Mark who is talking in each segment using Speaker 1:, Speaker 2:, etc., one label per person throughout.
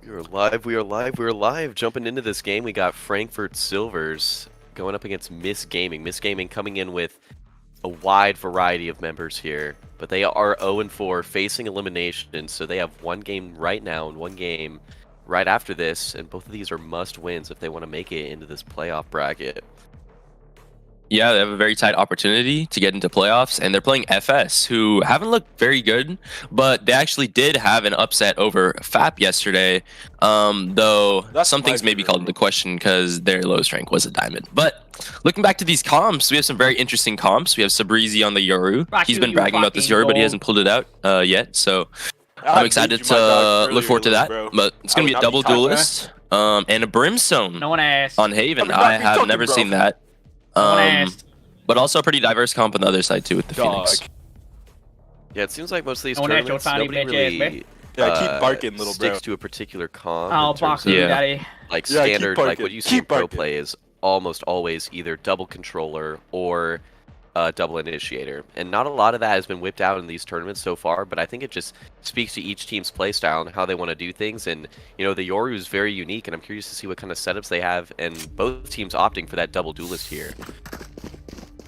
Speaker 1: We are live, we are live, we are live. Jumping into this game, we got Frankfurt Silvers going up against Myst Gaming. Myst Gaming coming in with a wide variety of members here, but they are 0-4 facing elimination, so they have one game right now and one game right after this, and both of these are must-wins if they want to make it into this playoff bracket.
Speaker 2: Yeah, they have a very tight opportunity to get into playoffs, and they're playing FS, who haven't looked very good, but they actually did have an upset over FAP yesterday, though some things may be called into question because their lowest rank was a diamond. But looking back to these comps, we have some very interesting comps. We have Sabrizi on the Yoru. He's been bragging about this Yoru, but he hasn't pulled it out yet, so I'm excited to look forward to that. But it's going to be a double duelist and a Brimstone on Haven. I have never seen that. But also a pretty diverse comp on the other side too with the Phoenix.
Speaker 1: Yeah, it seems like most of these tournaments, nobody really
Speaker 3: keep barking, little bro.
Speaker 1: sticks to a particular comp.
Speaker 4: Oh, box me, daddy.
Speaker 1: Like standard, like what you see in pro play is almost always either double controller or double initiator. And not a lot of that has been whipped out in these tournaments so far, but I think it just speaks to each team's play style and how they want to do things. And, you know, the Yoru is very unique, and I'm curious to see what kind of setups they have, and both teams opting for that double duelist here.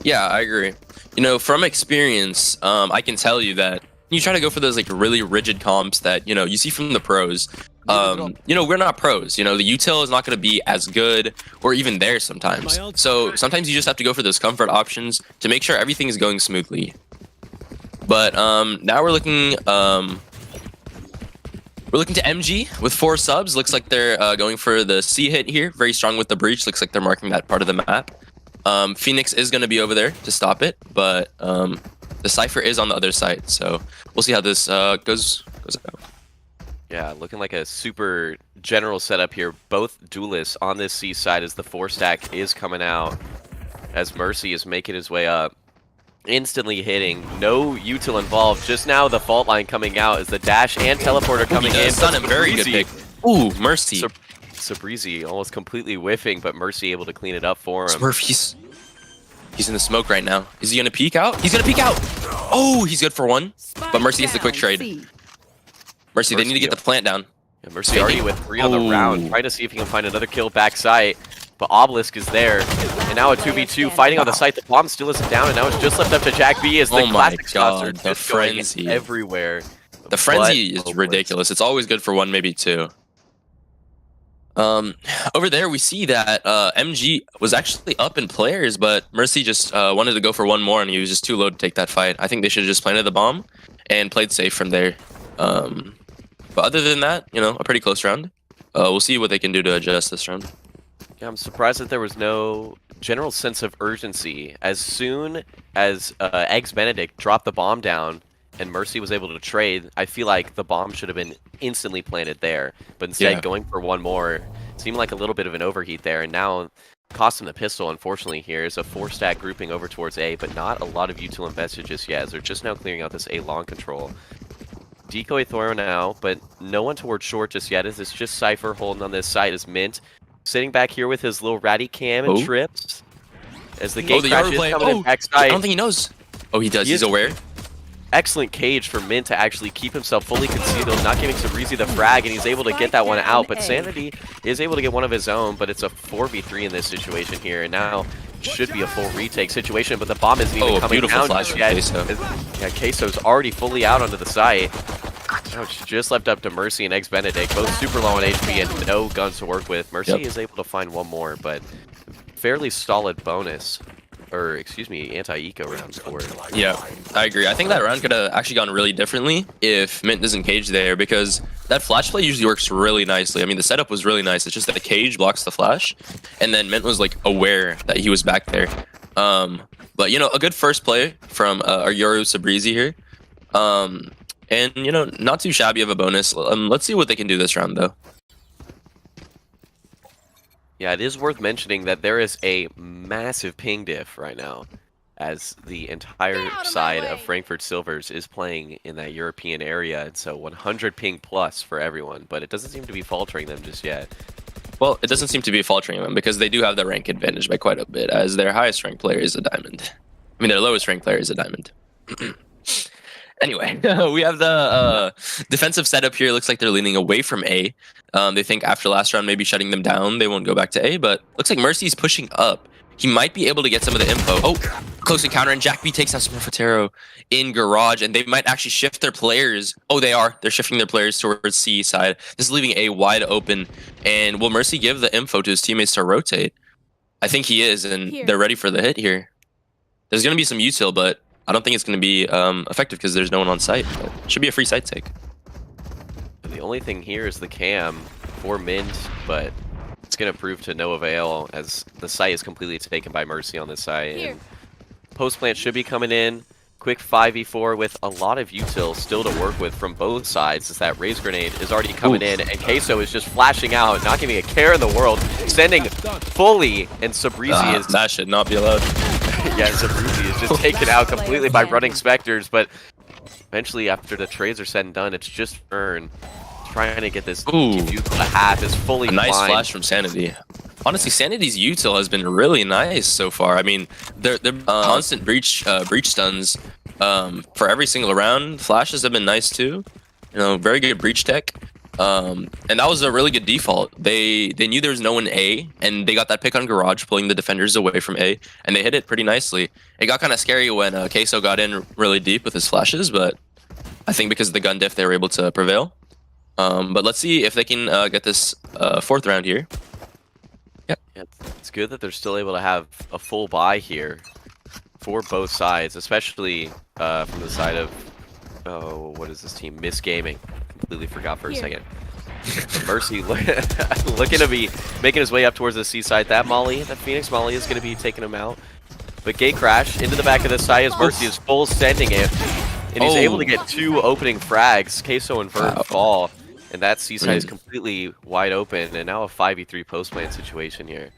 Speaker 2: Yeah, I agree. You know, from experience, I can tell you that you try to go for those like really rigid comps that, you know, you see from the pros. You know, we're not pros. You know, the util is not going to be as good or even there sometimes. So sometimes you just have to go for those comfort options to make sure everything is going smoothly. But now we're looking to MG with 4 subs. Looks like they're going for the C hit here. Very strong with the breach. Looks like they're marking that part of the map. Phoenix is going to be over there to stop it, but the Cypher is on the other side, so we'll see how this goes out.
Speaker 1: Yeah, looking like a super general setup here. Both duelists on this C side as the 4-stack is coming out, as Mercy is making his way up. Instantly hitting, no util involved. Just now the fault line coming out as the dash and teleporter coming in.
Speaker 2: Stun him, very good pick. Ooh, Mercy.
Speaker 1: Sabrizi almost completely whiffing, but Mercy able to clean it up for him.
Speaker 2: Smurf, he's in the smoke right now. Is he gonna peek out? He's gonna peek out! Oh, he's good for one. But Mercy gets the quick trade. Mercy, they need to get the plant down.
Speaker 1: Yeah, Mercy already with 3 on the round, trying to see if he can find another kill back site. But Obelisk is there, and now a 2v2 fighting on the site. The bomb still isn't down, and now it's just left up to Jack B as the classic shots are just going everywhere.
Speaker 2: The frenzy is ridiculous. It's always good for 1, maybe 2. Over there we see that MG was actually up in players, but Mercy just wanted to go for 1 more, and he was just too low to take that fight. I think they should have just planted the bomb and played safe from there. But other than that, you know, a pretty close round. We'll see what they can do to adjust this round.
Speaker 1: Yeah, I'm surprised that there was no general sense of urgency. As soon as Eggs Benedict dropped the bomb down and Mercy was able to trade, I feel like the bomb should have been instantly planted there. But instead, going for 1 more seemed like a little bit of an overheat there. And now, cost him the pistol, unfortunately, here is a 4-stack grouping over towards A, but not a lot of util invested just yet, as they're just now clearing out this A long control. Decoy throw now, but no one towards short just yet, as it's just Cypher holding on this side as Mint. Sitting back here with his little ratty cam and trips. As the gate crash is coming in backside.
Speaker 2: I don't think he knows. Oh, he does. He's aware.
Speaker 1: Excellent cage for Mint to actually keep himself fully concealed, not giving Sabrizi the frag, and he's able to get that one out. But Sanity is able to get one of his own, but it's a 4v3 in this situation here, and now should be a full retake situation, but the bomb isn't even coming down just yet. Yeah, Queso's already fully out onto the site. Now it's just left up to Mercy and Eggs Benedict, both super low on HP and no guns to work with. Mercy is able to find 1 more, but fairly solid bonus. Or, excuse me, anti-eco round score.
Speaker 2: Yeah, I agree. I think that round could have actually gone really differently if Mint doesn't cage there, because that flash play usually works really nicely. I mean, the setup was really nice. It's just that the cage blocks the flash, and then Mint was, like, aware that he was back there. But, you know, a good first play from our Yoru Sabrizi here. And, you know, not too shabby of a bonus. Let's see what they can do this round, though.
Speaker 1: Yeah, it is worth mentioning that there is a massive ping diff right now, as the entire side of Frankfurt Silvers is playing in that European area, and so 100 ping plus for everyone, but it doesn't seem to be faltering them just yet.
Speaker 2: Well, it doesn't seem to be faltering them because they do have the rank advantage by quite a bit, as their highest ranked player is a diamond. I mean, their lowest ranked player is a diamond. Anyway, we have the defensive setup here. Looks like they're leaning away from A. They think after last round, maybe shutting them down, they won't go back to A, but looks like Mercy's pushing up. He might be able to get some of the info. Oh, close encounter, and Jack B takes out Smurfatero in garage, and they might actually shift their players. Oh, they are. They're shifting their players towards C side. This is leaving A wide open, and will Mercy give the info to his teammates to rotate? I think he is, and they're ready for the hit here. There's going to be some util, but I don't think it's going to be effective because there's no one on site. But it should be a free site take.
Speaker 1: The only thing here is the cam for Mint, but it's going to prove to no avail as the site is completely taken by Mercy on this site. And post plant should be coming in. Quick 5v4 with a lot of util still to work with from both sides, as that raise grenade is already coming in, and Queso is just flashing out, not giving a care in the world, sending fully, and Sabrizi is...
Speaker 2: That should not be allowed.
Speaker 1: Yeah, Sabrizi is just taken out completely by running Spectres, but eventually after the trades are said and done, it's just Vern trying to get this util to half is fully
Speaker 2: a nice
Speaker 1: blind.
Speaker 2: flash from Sanity. Honestly, Sanity's util has been really nice so far. I mean, they're constant breach stuns for every single round. Flashes have been nice too. You know, very good breach tech. And that was a really good default. They knew there was no one A, and they got that pick on garage, pulling the defenders away from A, and they hit it pretty nicely. It got kind of scary when Queso got in really deep with his flashes, but I think because of the gun diff, they were able to prevail. But let's see if they can get this fourth round here.
Speaker 1: Yeah, it's good that they're still able to have a full buy here for both sides, especially from the side of, oh, what is this team? Myst Gaming. Completely forgot for a second. Mercy looking to be making his way up towards the C side. That Molly, that Phoenix Molly is going to be taking him out. But Gate Crash into the back of the side as Mercy is full sending it. And he's able to get two opening frags. Queso and Vern fall. And that C side is completely wide open, and now a 5v3 post plant situation here.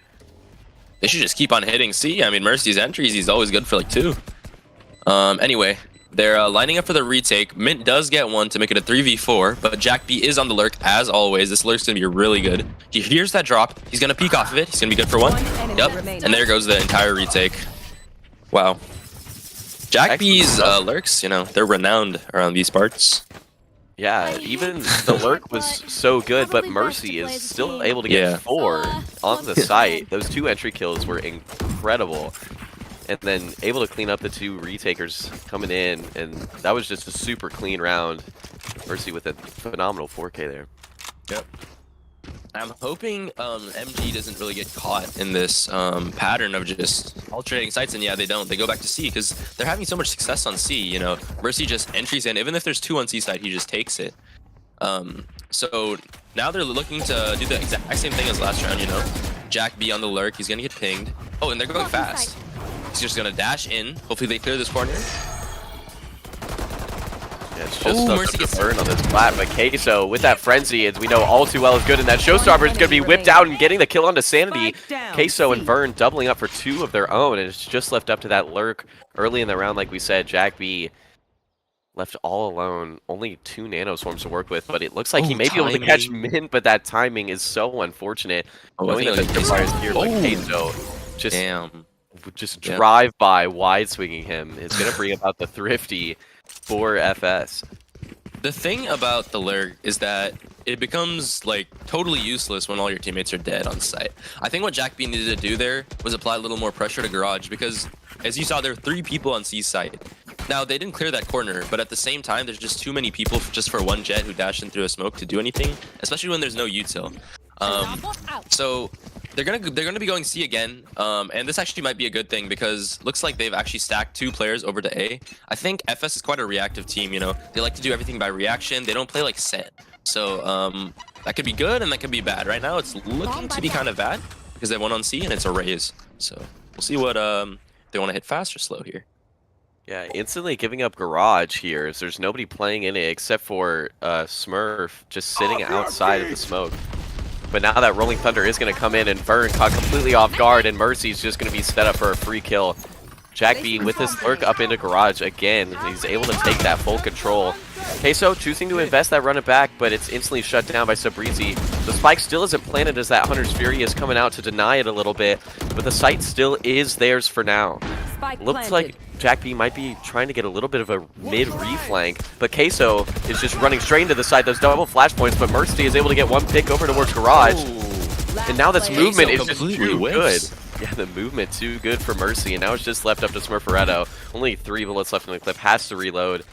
Speaker 2: They should just keep on hitting C. I mean, Mercy's entries, he's always good for like 2. Anyway, they're lining up for the retake. Mint does get one to make it a 3v4, but Jack B is on the lurk as always. This lurk's gonna be really good. He hears that drop. He's gonna peek off of it. He's gonna be good for 1. Yep, and there goes the entire retake. Wow. Jack B's lurks, you know, they're renowned around these parts.
Speaker 1: Yeah, even the lurk was so good, but Mercy is still able to get 4 on the site. Those 2 entry kills were incredible. And then able to clean up the 2 retakers coming in, and that was just a super clean round. Mercy with a phenomenal 4K there.
Speaker 2: Yep. I'm hoping MG doesn't really get caught in this pattern of just alternating sites, and yeah, they don't. They go back to C because they're having so much success on C, you know. Mercy just entries in. Even if there's 2 on C side, he just takes it. So now they're looking to do the exact same thing as last round, you know. Jack B on the lurk. He's going to get pinged. Oh, and they're going fast. He's just going to dash in. Hopefully they clear this corner.
Speaker 1: Yeah, it's just Mercy gets Vern on this flat, but Queso with that frenzy, as we know all too well, is good, and that Showstopper is going to be whipped out and getting the kill onto Sanity. Queso and Vern doubling up for 2 of their own, and it's just left up to that lurk early in the round. Like we said, Jack B left all alone, only 2 nanoswarms to work with, but it looks like he may be able to catch Mint, but that timing is so unfortunate. Knowing that the players here like Queso just drive by wide swinging him is going to bring about the thrifty for FS.
Speaker 2: The thing about the lurk is that it becomes like totally useless when all your teammates are dead on site. I think what Jack B needed to do there was apply a little more pressure to garage, because as you saw, there were 3 people on C site. Now they didn't clear that corner, but at the same time, there's just too many people just for 1 jet who dashed in through a smoke to do anything, especially when there's no util. So they're gonna be going C again, and this actually might be a good thing because looks like they've actually stacked 2 players over to A. I think FS is quite a reactive team, you know. They like to do everything by reaction. They don't play like set. So that could be good and that could be bad. Right now it's looking to be kind of bad because they won on C and it's a raise. So we'll see what they want to hit fast or slow here.
Speaker 1: Yeah, instantly giving up garage here as there's nobody playing in it except for Smurf just sitting outside of the smoke. But now that Rolling Thunder is going to come in, and Vern caught completely off guard, and Mercy's just going to be set up for a free kill. Jack B with this lurk up into garage again. He's able to take that full control. Queso choosing to invest that run it back, but it's instantly shut down by Sabrizi. The spike still isn't planted as that Hunter's Fury is coming out to deny it a little bit, but the site still is theirs for now. Looks like Jack B might be trying to get a little bit of a mid-reflank, but Queso is just running straight into the side. Those double flash points, but Mercy is able to get one pick over towards Garage. And now this movement is just too good. Yeah, the movement too good for Mercy, and now it's just left up to Smurferetto. Only 3 bullets left in the clip, has to reload.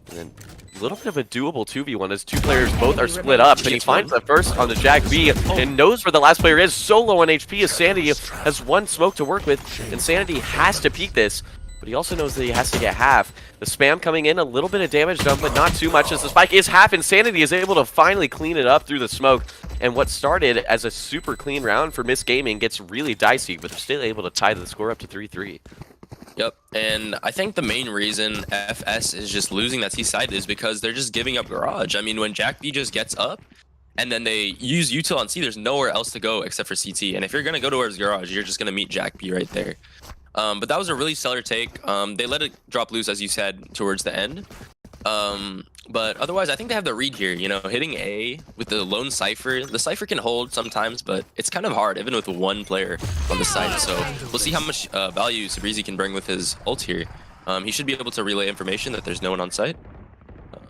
Speaker 1: And then a little bit of a doable 2v1 as 2 players both are split up, and he finds the first on the Jack B and knows where the last player is. So low on HP as Sanity has 1 smoke to work with, and Sanity has to peek this, but he also knows that he has to get half. The spam coming in, a little bit of damage done, but not too much as the spike is half, and Sanity is able to finally clean it up through the smoke. And what started as a super clean round for Myst Gaming gets really dicey, but they're still able to tie the score up to 3-3.
Speaker 2: Yep, and I think the main reason FS is just losing that T side is because they're just giving up Garage. I mean, when Jack B just gets up, and then they use util on C, there's nowhere else to go except for CT. And if you're going to go towards Garage, you're just going to meet Jack B right there. But that was a really stellar take. They let it drop loose, as you said, towards the end. But otherwise, I think they have the read here. You know, hitting A with the lone Cypher. The Cypher can hold sometimes, but it's kind of hard, even with 1 player on the side. So we'll see how much value Sabrizi can bring with his ult here. He should be able to relay information that there's no one on site.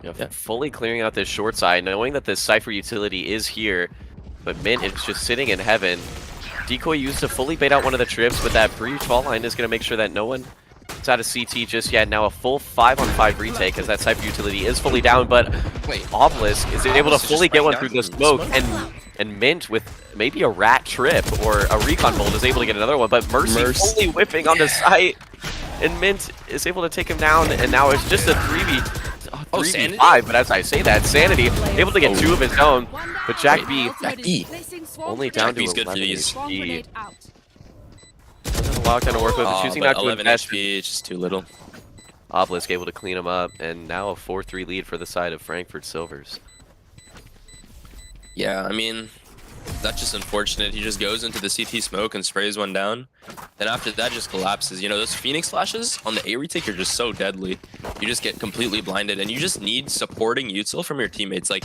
Speaker 1: Yeah, fully clearing out this short side, knowing that this Cypher utility is here, but Mint is just sitting in heaven. Decoy used to fully bait out one of the trips, but that breach fall line is going to make sure that no one is out of CT just yet. Now a full 5-on-5 retake as that Cypher utility is fully down, but Obelisk is able to fully get one through the smoke, and Mint with maybe a rat trip or a recon bolt is able to get another one, but Mercy fully whipping on the site, and Mint is able to take him down, and now it's just a 3v5, but as I say that, Sanity able to get 2 of his own, but Jack B only down to 11 HP. Doesn't have a lockdown to work with, choosing not to
Speaker 2: 11
Speaker 1: invest.
Speaker 2: HP, it's just too little.
Speaker 1: Obelisk able to clean him up, and now a 4-3 lead for the side of Frankfurt Silvers.
Speaker 2: Yeah, I mean, that's just unfortunate. He just goes into the CT smoke and sprays one down. Then after that just collapses. You know, those Phoenix flashes on the A retake are just so deadly. You just get completely blinded, and you just need supporting util from your teammates. Like,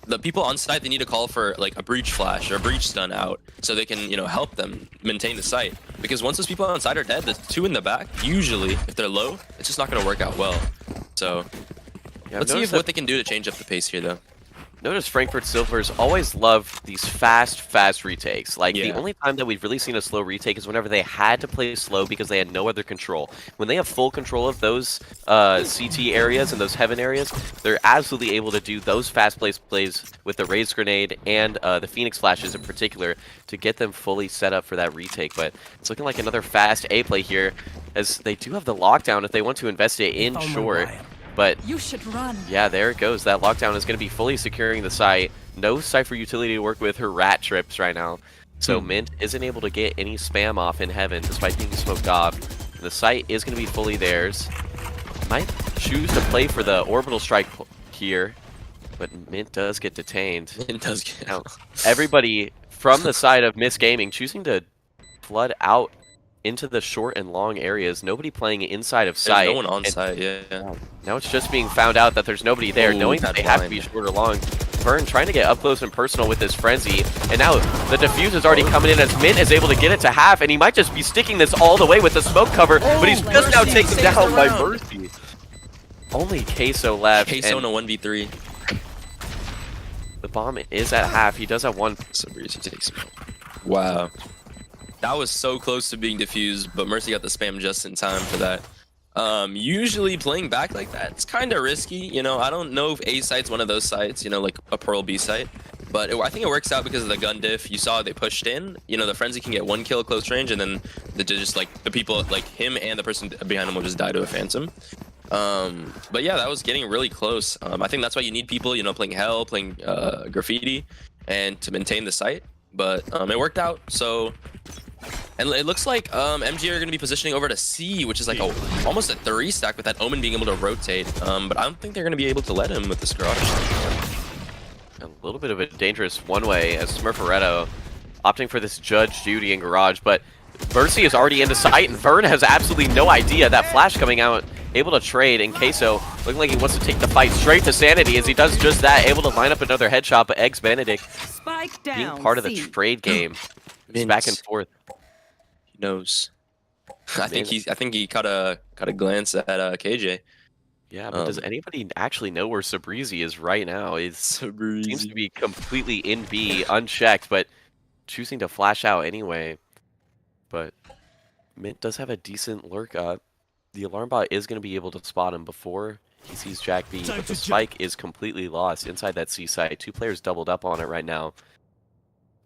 Speaker 2: the people on site, they need to call for like a breach flash or a breach stun out so they can, you know, help them maintain the site. Because once those people on site are dead, the 2 in the back, usually, if they're low, it's just not going to work out well. So,
Speaker 1: Yeah,
Speaker 2: let's see what they can do to change up the pace here, though.
Speaker 1: Notice Frankfurt Silvers always love these fast retakes. Like, the only time that we've really seen a slow retake is whenever they had to play slow because they had no other control. When they have full control of those CT areas and those heaven areas, they're absolutely able to do those fast plays with the raised grenade and the Phoenix flashes in particular to get them fully set up for that retake. But it's looking like another fast A play here, as they do have the lockdown if they want to invest it in short. But
Speaker 4: you should run.
Speaker 1: Yeah, there it goes. That lockdown is going to be fully securing the site. No Cypher utility to work with her rat trips right now. So Mint isn't able to get any spam off in heaven despite being smoked off. And the site is going to be fully theirs. Might choose to play for the orbital strike here, but Mint does get detained.
Speaker 2: It does get
Speaker 1: now, everybody from the side of Myst Gaming choosing to flood out into the short and long areas. Nobody playing inside of sight.
Speaker 2: There's no one on site, yeah.
Speaker 1: Now it's just being found out that there's nobody there, knowing that they have to be short or long. Vern trying to get up close and personal with this frenzy, and now the defuse is already coming in as Mint is able to get it to half, and he might just be sticking this all the way with the smoke cover, but he's just now taken down by Mercy. Only Queso left.
Speaker 2: Queso in a 1v3.
Speaker 1: The bomb is at half. He does have one.
Speaker 2: Sabrizi takes him. Wow. That was so close to being defused, but Mercy got the spam just in time for that. Usually playing back like that, it's kind of risky. You know, I don't know if A site's one of those sites, you know, like a Pearl B site. But I think it works out because of the gun diff. You saw they pushed in. You know, the frenzy can get 1 kill close range, and then just like the people, like him and the person behind him will just die to a phantom. But yeah, that was getting really close. I think that's why you need people, you know, playing Hell, playing Graffiti, and to maintain the site. But it worked out. So. And it looks like MG are going to be positioning over to C, which is like almost a 3 stack with that Omen being able to rotate. But I don't think they're going to be able to let him with this garage.
Speaker 1: A little bit of a dangerous one-way as Smurferetto opting for this judge duty in garage, but Mercy is already into sight, and Vern has absolutely no idea. That flash coming out, able to trade, and Queso looking like he wants to take the fight straight to Sanity as he does just that, able to line up another headshot, but Eggs Benedict being part of the trade game. It's back and forth.
Speaker 2: He knows. I think he caught a glance at KJ.
Speaker 1: Yeah, but does anybody actually know where Sabrizi is right now? It seems to be completely in B, unchecked, but choosing to flash out anyway. But Mint does have a decent lurk up. The alarm bot is going to be able to spot him before he sees Jack B, but the spike is completely lost inside that C site. 2 players doubled up on it right now.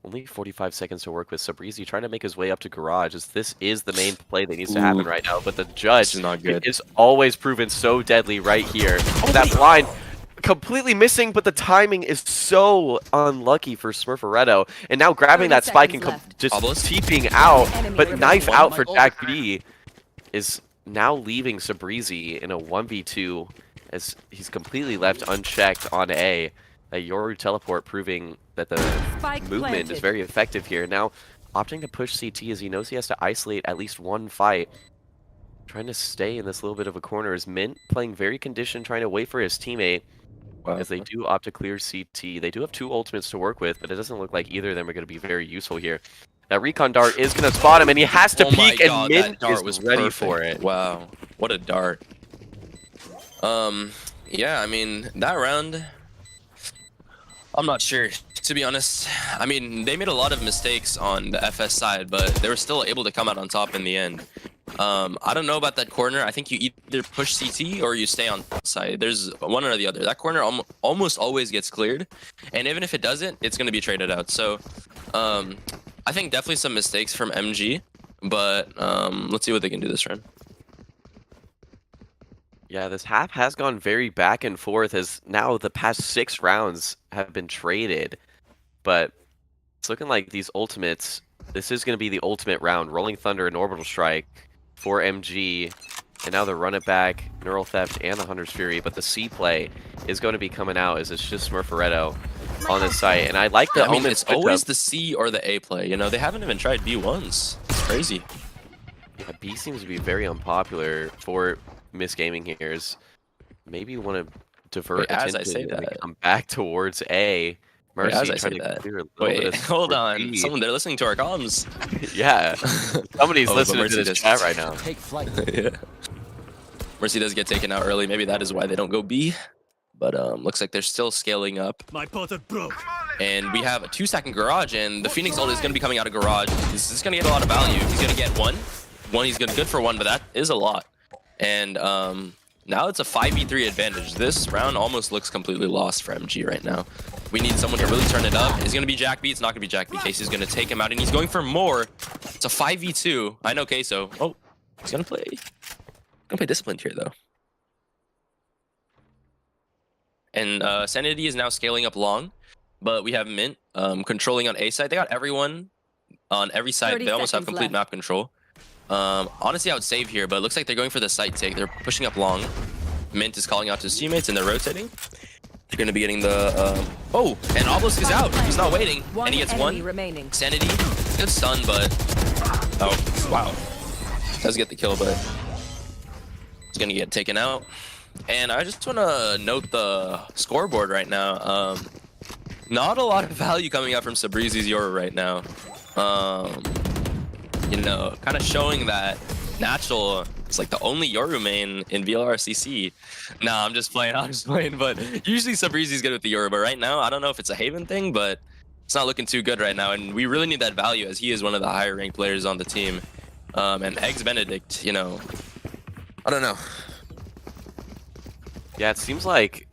Speaker 1: Only 45 seconds to work with. Sabrizi trying to make his way up to garage, as this is the main play that needs to happen right now. But the judge is always proven so deadly right here. That blind completely missing, but the timing is so unlucky for Smurferetto. And now grabbing that spike and just teeping out, but knife out for Jack B is now leaving Sabrizi in a 1v2 as he's completely left unchecked on A. That Yoru teleport proving that the movement is very effective here. Now opting to push CT as he knows he has to isolate at least one fight. Trying to stay in this little bit of a corner is Mint playing very conditioned, trying to wait for his teammate. As they do opt to clear CT. They do have 2 ultimates to work with, but it doesn't look like either of them are going to be very useful here. That recon dart is going to spot him, and he has to peek, and Mint is ready for it.
Speaker 2: Wow, what a dart. Yeah, I mean, that round, I'm not sure, to be honest. I mean, they made a lot of mistakes on the FS side, but they were still able to come out on top in the end. I don't know about that corner. I think you either push CT or you stay on side. There's one or the other. That corner almost always gets cleared, and even if it doesn't, it's going to be traded out. So I think definitely some mistakes from MG, but let's see what they can do this round.
Speaker 1: Yeah, this half has gone very back and forth, as now the past 6 rounds have been traded. But it's looking like these ultimates, this is going to be the ultimate round. Rolling Thunder and Orbital Strike for MG. And now the Run It Back, Neural Theft, and the Hunter's Fury. But the C play is going to be coming out, as it's just Smurferetto on this site. And I like the Omen
Speaker 2: it's always the C or the A play. You know, they haven't even tried B once. It's crazy.
Speaker 1: Yeah, B seems to be very unpopular for Myst Gaming here. Is maybe you want to divert attention and come back towards A. Mercy
Speaker 2: as I say that. Hold on. Someone, they're listening to our comms.
Speaker 1: Yeah. Somebody's listening to this chat right now.
Speaker 4: Take flight.
Speaker 2: Yeah. Mercy does get taken out early. Maybe that is why they don't go B. But looks like they're still scaling up.
Speaker 4: My pot broke.
Speaker 2: And we have a 2-second garage, and the Phoenix ult is going to be coming out of garage. This is going to get a lot of value. He's going to get one. He's good for one, but that is a lot. And now it's a 5v3 advantage. This round almost looks completely lost for MG right now. We need someone to really turn it up. It's going to be Jack B. It's not going to be Jack B. Casey's going to take him out, and he's going for more. It's a 5v2. I know Queso. Oh, he's going to play disciplined here, though. And Sanity is now scaling up long, but we have Mint controlling on A side. They got everyone on every side. They almost have complete map control. Honestly, I would save here, but it looks like they're going for the site take. They're pushing up long. Mint is calling out to his teammates, and they're rotating. They're going to be getting the... Oh, and Obelisk is out. He's not waiting, and he gets one. Sanity, good stun, but... Oh, wow. Does get the kill, but... He's going to get taken out. And I just want to note the scoreboard right now. Not a lot of value coming out from Sabrizi's Yoru right now. You know, kind of showing that Natural is like the only Yoru main in VLR CC. Nah, I'm just playing, but usually Sabrizi's good with the Yoru, but right now, I don't know if it's a Haven thing, but it's not looking too good right now, and we really need that value as he is one of the higher ranked players on the team. And Eggs Benedict, you know, I don't know.
Speaker 1: Yeah, it seems like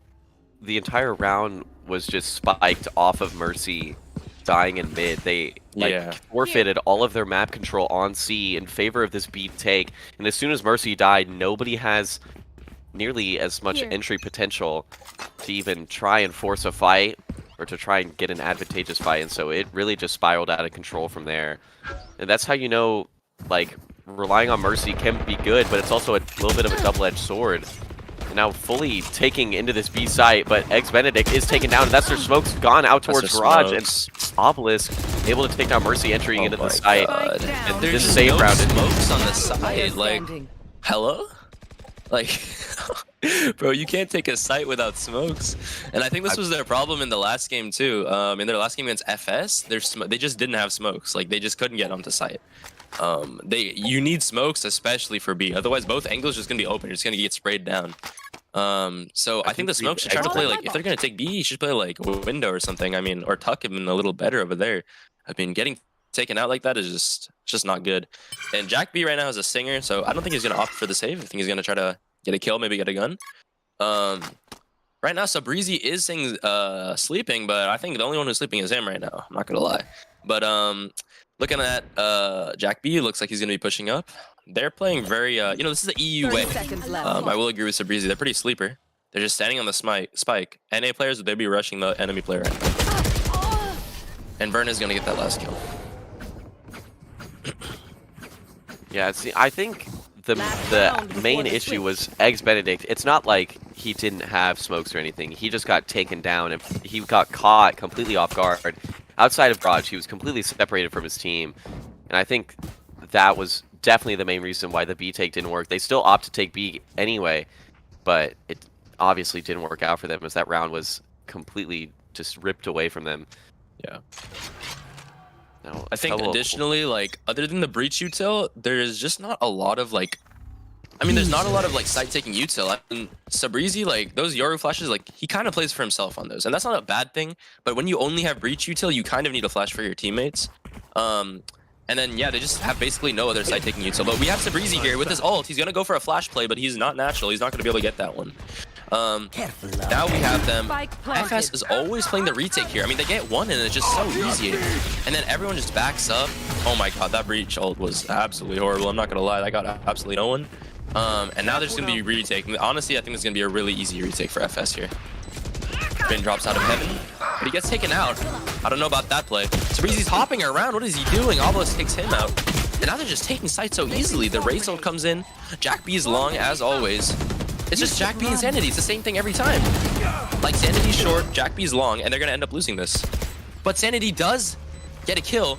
Speaker 1: the entire round was just spiked off of Mercy dying in mid. They forfeited all of their map control on C in favor of this B take, and as soon as Mercy died, nobody has nearly as much entry potential to even try and force a fight or to try and get an advantageous fight, and so it really just spiraled out of control from there. And that's how you know, like, relying on Mercy can be good, but it's also a little bit of a double-edged sword. Now fully taking into this B site, but Eggs Benedict is taken down, and that's their smokes gone out towards garage, and Obelisk able to take down Mercy entering into the site. And
Speaker 2: there's
Speaker 1: this save round
Speaker 2: smokes on the side, like, hello? Like, bro, you can't take a site without smokes. And I think this was their problem in the last game too. In their last game against FS, they just didn't have smokes. Like, they just couldn't get onto site. You need smokes, especially for B. Otherwise, both angles just gonna be open. You're just gonna get sprayed down. So I think the smoke should try to play like, if they're gonna take B, you should play like window or something. I mean, or tuck him in a little better over there. I mean, getting taken out like that is just not good. And Jack B right now is a singer, so I don't think he's gonna opt for the save. I think he's gonna try to get a kill, maybe get a gun. Right now, Sabrizi is saying sleeping, but I think the only one who's sleeping is him right now. I'm not gonna lie. But looking at Jack B, looks like he's gonna be pushing up. They're playing very, this is the EU way. I will agree with Sabrizi. They're pretty sleeper. They're just standing on the spike. NA players, would they be rushing the enemy player right now? And Vern is gonna get that last kill.
Speaker 1: Yeah, see, I think the main issue was Eggs Benedict. It's not like he didn't have smokes or anything. He just got taken down and he got caught completely off guard. Outside of Garage, he was completely separated from his team. And I think that was definitely the main reason why the B take didn't work. They still opt to take B anyway, but it obviously didn't work out for them as that round was completely just ripped away from them.
Speaker 2: Yeah.
Speaker 1: No,
Speaker 2: I think additionally, like, other than the breach util, there's just not a lot of like, I mean, there's not a lot of like side taking util. I mean, Sabrizi, like those Yoru flashes, like he kind of plays for himself on those, and that's not a bad thing. But when you only have breach util, you kind of need a flash for your teammates. And then yeah, they just have basically no other side taking util. But we have Sabrizi here with his ult. He's gonna go for a flash play, but he's not natural. He's not gonna be able to get that one. Now we have them. FS is always playing the retake here. I mean, they get one and it's just so easy. And then everyone just backs up. Oh my god, that breach ult was absolutely horrible. I'm not gonna lie, that got absolutely no one. And now there's gonna be retake. Honestly, I think it's gonna be a really easy retake for FS here. Finn drops out of heaven, but he gets taken out. I don't know about that play. Sabrizi's hopping around. What is he doing? Obelisk takes him out. And now they're just taking sight so easily. The Raze ult comes in. Jack B is long as always. It's just Jack B and Sanity. It's the same thing every time. Like, Sanity's short, Jack B's long, and they're going to end up losing this. But Sanity does get a kill.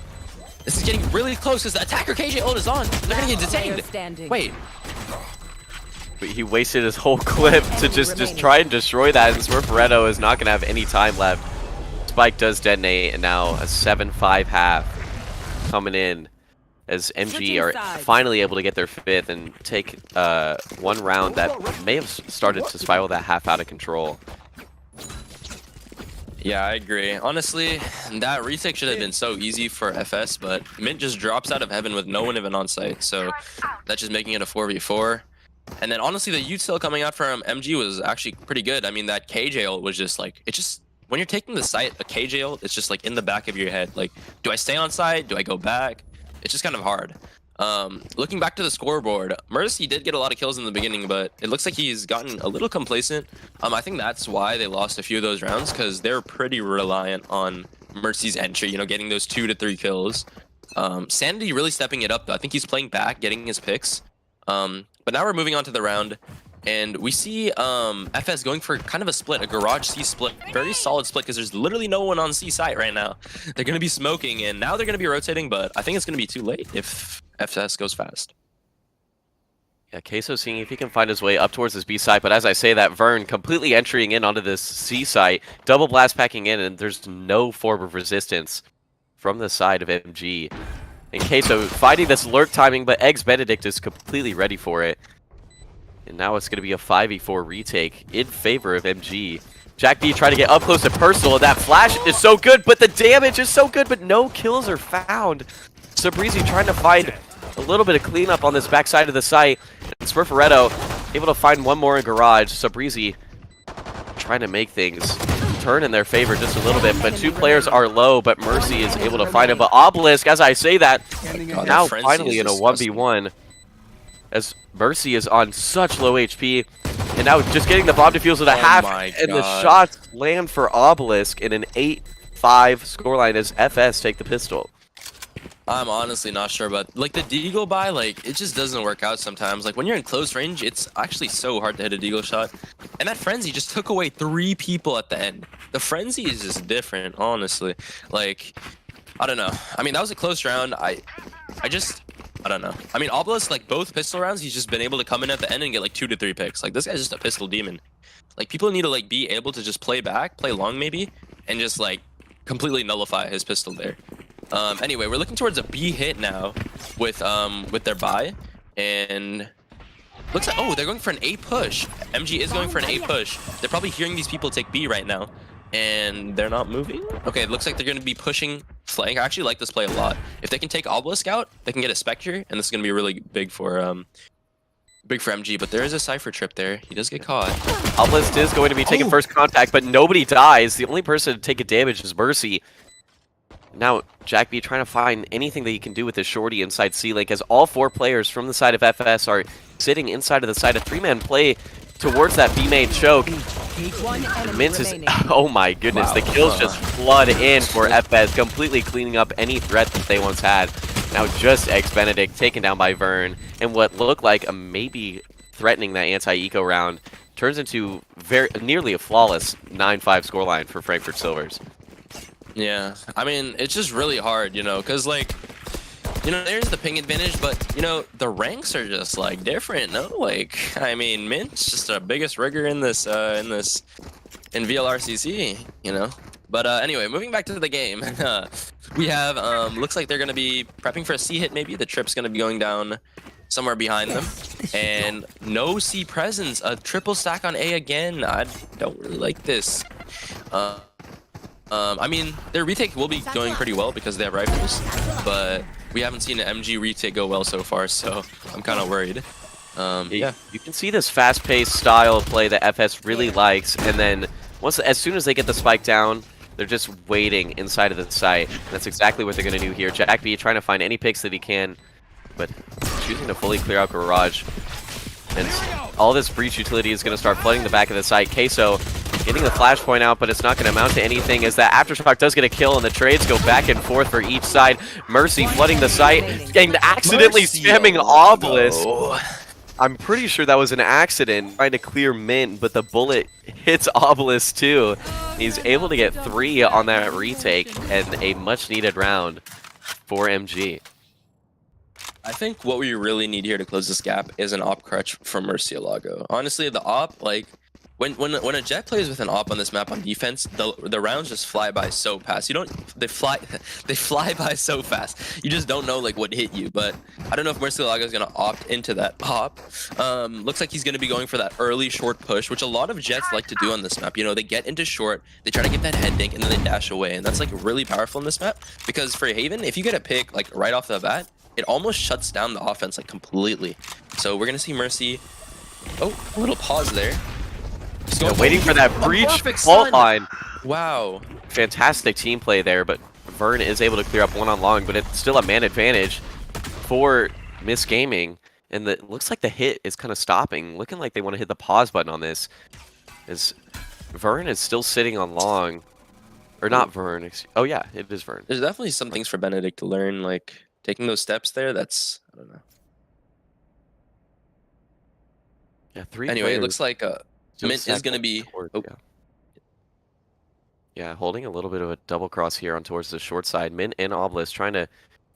Speaker 2: This is getting really close because the attacker KJ ult is on. They're going to get detained. Wait.
Speaker 1: But he wasted his whole clip to just try and destroy that, and Smurferetto is not going to have any time left. Spike does detonate, and now a 7-5 half coming in as MG are finally able to get their fifth and take one round that may have started to spiral that half out of control.
Speaker 2: Yeah, I agree. Honestly, that retake should have been so easy for FS, but Mint just drops out of heaven with no one even on site, so that's just making it a 4v4. And then honestly, the util coming out from MG was actually pretty good. I mean, that KJ ult was just like, it just, when you're taking the site, a KJ ult, it's just like in the back of your head. Like, do I stay on site? Do I go back? It's just kind of hard. Looking back to the scoreboard, Mercy did get a lot of kills in the beginning, but it looks like he's gotten a little complacent. I think that's why they lost a few of those rounds, because they're pretty reliant on Mercy's entry, you know, getting those 2 to 3 kills. Sanity really stepping it up, though. I think he's playing back, getting his picks. But now we're moving on to the round, and we see FS going for kind of a split, a garage C split. Very solid split, because there's literally no one on C site right now. They're going to be smoking, and now they're going to be rotating, but I think it's going to be too late if FS goes fast.
Speaker 1: Yeah, Queso seeing if he can find his way up towards this B site, but as I say that, Vern completely entering in onto this C site, double blast packing in, and there's no form of resistance from the side of MG. And Queso fighting this lurk timing, but Eggs Benedict is completely ready for it. And now it's going to be a 5v4 retake in favor of MG. Jack B trying to get up close and personal, and that flash is so good, but the damage is so good, but no kills are found. Sabrizi trying to find a little bit of cleanup on this backside of the site. And Smurferetto able to find one more in garage. Sabrizi trying to make things turn in their favor just a little bit, but 2 players are low, but Mercy is able to find him. But Obelisk, as I say that, now finally in a 1v1, as Mercy is on such low HP, and now just getting the bomb defuse with a half, and the shots land for Obelisk in an 8-5 scoreline as FS take the pistol.
Speaker 2: I'm honestly not sure, but like the deagle buy, like it just doesn't work out sometimes. Like when you're in close range, it's actually so hard to hit a deagle shot. And that frenzy just took away 3 people at the end. The frenzy is just different, honestly. Like, I don't know. I mean, that was a close round. I don't know. I mean, Obelisk, like both pistol rounds, he's just been able to come in at the end and get like 2 to 3 picks. Like this guy's just a pistol demon. Like people need to like be able to just play back, play long maybe, and just like completely nullify his pistol there. Anyway, we're looking towards a B hit now with their buy, and looks like, oh, they're going for an A push. MG is going for an A push. They're probably hearing these people take B right now, and they're not moving. Okay, it looks like they're going to be pushing flank. I actually like this play a lot. If they can take Obelisk out, they can get a Spectre, and this is going to be really big for MG. But there is a Cypher trip there. He does get caught.
Speaker 1: Obelisk is going to be taking first contact, but nobody dies. The only person to take a damage is Mercy. Now, Jack B trying to find anything that he can do with his shorty inside C-Link, as all 4 players from the side of FS are sitting inside of the side of 3-man play towards that B-main choke. Myst is, oh my goodness, wow. The kills just flood in for FS, completely cleaning up any threat that they once had. Now just X-Benedict taken down by Vern, and what looked like a maybe threatening that anti-eco round turns into nearly a flawless 9-5 scoreline for Frankfurt Silvers.
Speaker 2: Yeah, I mean, it's just really hard, you know, because, like, you know, there's the ping advantage, but, you know, the ranks are just, like, different, no? Like, I mean, Mint's just the biggest rigger in this, in VLR CC, you know? But, anyway, moving back to the game, we have, looks like they're going to be prepping for a C hit, maybe. The trip's going to be going down somewhere behind them. And no C presence, a triple stack on A again. I don't really like this. I mean, their retake will be going pretty well because they have rifles, but we haven't seen an MG retake go well so far, so I'm kind of worried. Yeah,
Speaker 1: you can see this fast-paced style of play that FS really likes, and then as soon as they get the spike down, they're just waiting inside of the site. That's exactly what they're going to do here. Jack B trying to find any picks that he can, but choosing to fully clear out Garage. And all this breach utility is going to start flooding the back of the site. Queso getting the flashpoint out, but it's not going to amount to anything as that Aftershock does get a kill, and the trades go back and forth for each side. Mercy flooding the site, and accidentally spamming Obelisk. I'm pretty sure that was an accident, trying to clear Mint, but the bullet hits Obelisk too. He's able to get 3 on that retake, and a much-needed round for MG.
Speaker 2: I think what we really need here to close this gap is an op crutch from Murcielago. Honestly, the op, like, when a Jet plays with an op on this map on defense, the rounds just fly by so fast. They fly by so fast. You just don't know like what hit you. But I don't know if Murcielago is gonna opt into that op. Looks like he's gonna be going for that early short push, which a lot of Jets like to do on this map. You know, they get into short, they try to get that head dink, and then they dash away, and that's like really powerful in this map because for Haven, if you get a pick like right off the bat, it almost shuts down the offense like completely. So we're gonna see Mercy. Oh, a little pause there.
Speaker 1: Waiting for that breach fault line.
Speaker 2: Wow.
Speaker 1: Fantastic team play there, but Vern is able to clear up 1 on long, but it's still a man advantage for Myst Gaming. And it looks like the hit is kind of stopping. Looking like they want to hit the pause button on this. As Vern is still sitting on long. Or not Vern. Oh yeah, it is Vern.
Speaker 2: There's definitely some things for Benedict to learn, like taking those steps there, that's, I don't know.
Speaker 1: Yeah, 3
Speaker 2: Anyway,
Speaker 1: players.
Speaker 2: It looks like Mint is going to be... Oh.
Speaker 1: Yeah, holding a little bit of a double cross here on towards the short side. Mint and Obelisk trying to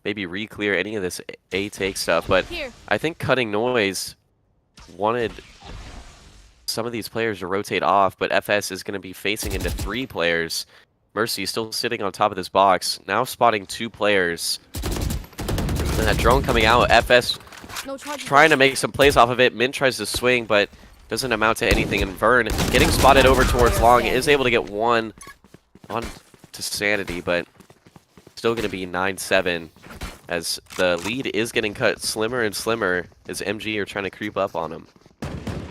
Speaker 1: maybe re-clear any of this A-take stuff, but I think Cutting Noise wanted some of these players to rotate off, but FS is going to be facing into 3 players. Mercy still sitting on top of this box, now spotting 2 players. And that drone coming out, FS trying to make some plays off of it. Mint tries to swing, but doesn't amount to anything. And Vern getting spotted over towards long, is able to get 1 on to Sanity, but still going to be 9-7 as the lead is getting cut slimmer and slimmer as MG are trying to creep up on him.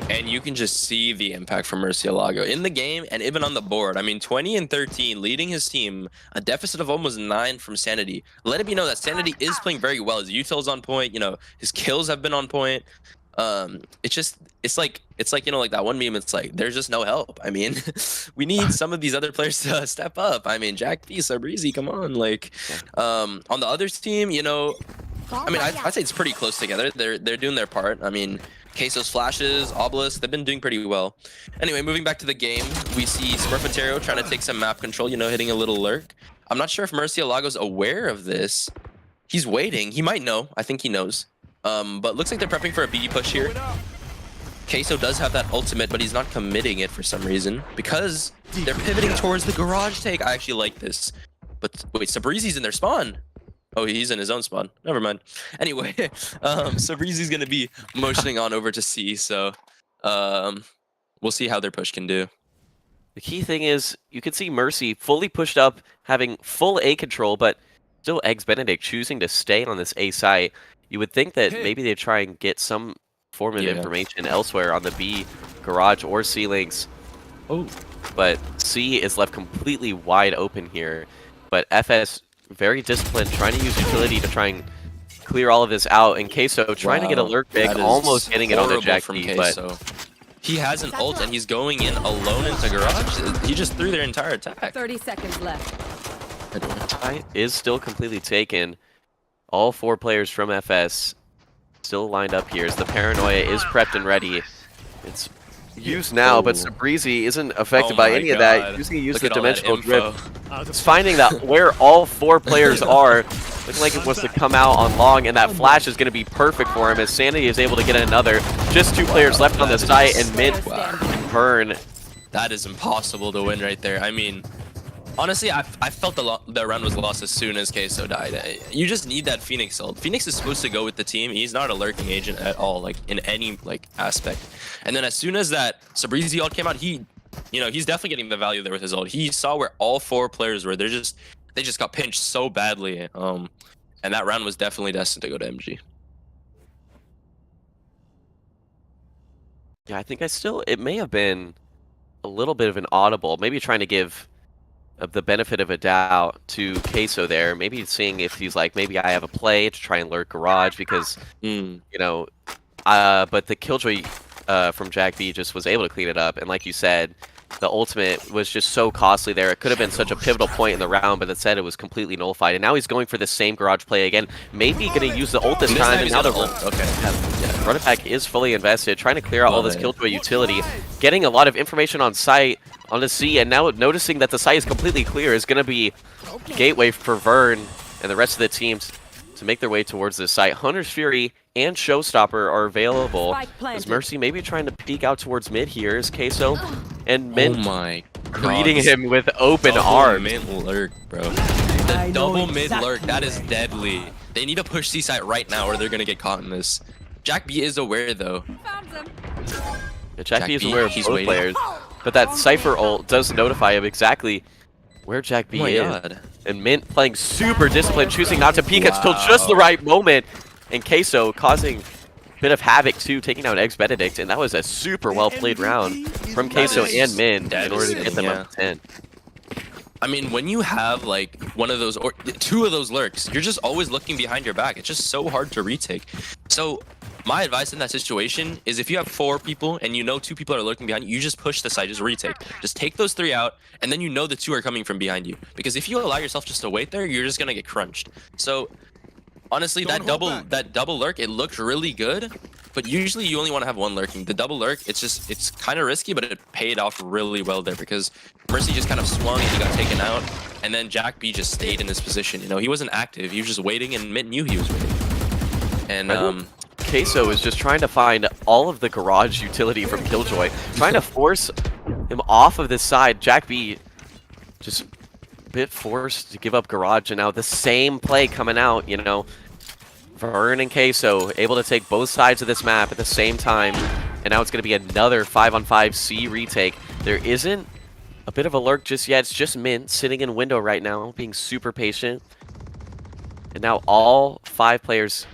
Speaker 2: And you can just see the impact from Murcielago in the game and even on the board. I mean, 20 and 13, leading his team, a deficit of almost 9 from Sanity. Let it be known that Sanity is playing very well. His util's on point, you know, his kills have been on point. It's like, you know, like that one meme, it's like, there's just no help. I mean, we need some of these other players to step up. I mean, Jack B, Sabrizi, come on. Like, on the other team, you know, I mean, I'd say it's pretty close together. They're doing their part. I mean, Queso's flashes, Obelisk, they've been doing pretty well. Anyway, moving back to the game, we see Smurfatario trying to take some map control, you know, hitting a little lurk. I'm not sure if Murcielago's aware of this. He's waiting. He might know. I think he knows. But looks like they're prepping for a B push here. Queso does have that ultimate, but he's not committing it for some reason because they're pivoting towards the garage take. I actually like this. But wait, Sabrizi's in their spawn. Oh, he's in his own spawn. Never mind. Anyway, so Breezy's gonna be motioning on over to C. So, we'll see how their push can do.
Speaker 1: The key thing is you can see Mercy fully pushed up, having full A control, but still Eggs Benedict choosing to stay on this A site. You would think that maybe they try and get some form of information elsewhere on the B garage or C links.
Speaker 2: Oh,
Speaker 1: but C is left completely wide open here. But FS very disciplined, trying to use utility to try and clear all of this out. And Queso trying to get a lurk pick, almost getting it on the Jack B, but
Speaker 2: he has an ult and he's going in alone into garage. He just threw their entire attack.
Speaker 4: 30 seconds left.
Speaker 1: Site is still completely taken. All 4 players from FS still lined up here as the Paranoia is prepped and ready. It's used now, but Sabrizi isn't affected by any of that. Using the dimensional grip. It's finding that where all 4 players are, looking like it was to come out on long, and that flash is going to be perfect for him as Sanity is able to get another. Just 2 players left on the site, and Mid and Burn.
Speaker 2: That is impossible to win right there. I mean, honestly, I felt the round was lost as soon as Queso died. You just need that Phoenix ult. Phoenix is supposed to go with the team. He's not a lurking agent at all, like in any aspect. And then as soon as that Sabrizi ult came out, he's definitely getting the value there with his ult. He saw where all 4 players were. They just got pinched so badly. And that round was definitely destined to go to MG.
Speaker 1: Yeah, I think it may have been a little bit of an audible, maybe trying to give the benefit of a doubt to Queso there, maybe seeing if he's like, maybe I have a play to try and lurk garage because, but the Killjoy from Jack B just was able to clean it up, and like you said, the ultimate was just so costly there. It could have been such a pivotal point in the round, but instead it was completely nullified, and now he's going for the same garage play again, maybe going to use the ult this time, and now the running back is fully invested, trying to clear out all this Killjoy utility, getting a lot of information on site, on the C, and now noticing that the site is completely clear is going to be gateway for Vern and the rest of the teams to make their way towards this site. Hunter's Fury and Showstopper are available. Is Mercy maybe trying to peek out towards mid here? Is Queso and Mint greeting him with open arms.
Speaker 2: Mid lurk, bro. The double mid lurk, that is deadly. They need to push C site right now or they're going to get caught in this. Jack B is aware though.
Speaker 1: Yeah, Jack B is aware of both players, but that Cypher ult does notify him exactly where Jack B is. And Mint playing super disciplined, choosing not to peek until just the right moment. And Queso causing a bit of havoc too, taking out Eggs Benedict, and that was a super well played round from Queso and Mint in order to get them up to 10.
Speaker 2: I mean, when you have like one of those or 2 of those lurks, you're just always looking behind your back. It's just so hard to retake. So my advice in that situation is if you have 4 people and you know 2 people are lurking behind you, you just push the side, just retake. Just take those 3 out, and then you know the 2 are coming from behind you. Because if you allow yourself just to wait there, you're just gonna get crunched. So honestly, that double lurk, it looked really good, but usually you only want to have 1 lurking. The double lurk, it's kind of risky, but it paid off really well there because Mercy just kind of swung and he got taken out, and then Jack B just stayed in his position. He wasn't active. He was just waiting, and Mint knew he was waiting. And
Speaker 1: Queso is just trying to find all of the garage utility from Killjoy, trying to force him off of this side. Jack B just a bit forced to give up garage, and now the same play coming out, Vern and Queso able to take both sides of this map at the same time, and now it's going to be another 5-on-5 C retake. There isn't a bit of a lurk just yet. It's just Mint sitting in window right now, being super patient. And now all 5 players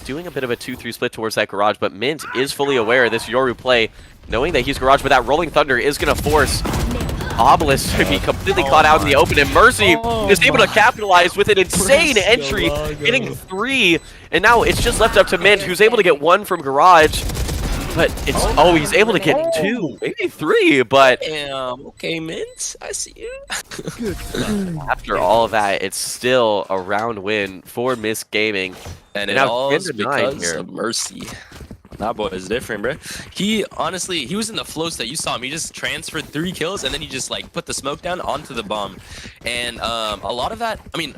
Speaker 1: doing a bit of a 2-3 split towards that garage, but Mint is fully aware of this Yoru play, knowing that he's garage, but that Rolling Thunder is going to force Obelisk to be completely caught out in the open, and Mercy is able to capitalize with an insane entry, getting 3, and now it's just left up to Mint, who's able to get 1 from garage, but he's able to get 2, maybe 3, but
Speaker 2: okay, Mint, I see you.
Speaker 1: After all of that, it's still a round win for Myst Gaming,
Speaker 2: and it all is because of Mercy. That boy is different, bro. He was in the flow state. You saw him. He just transferred 3 kills, and then he just put the smoke down onto the bomb. And a lot of that, I mean,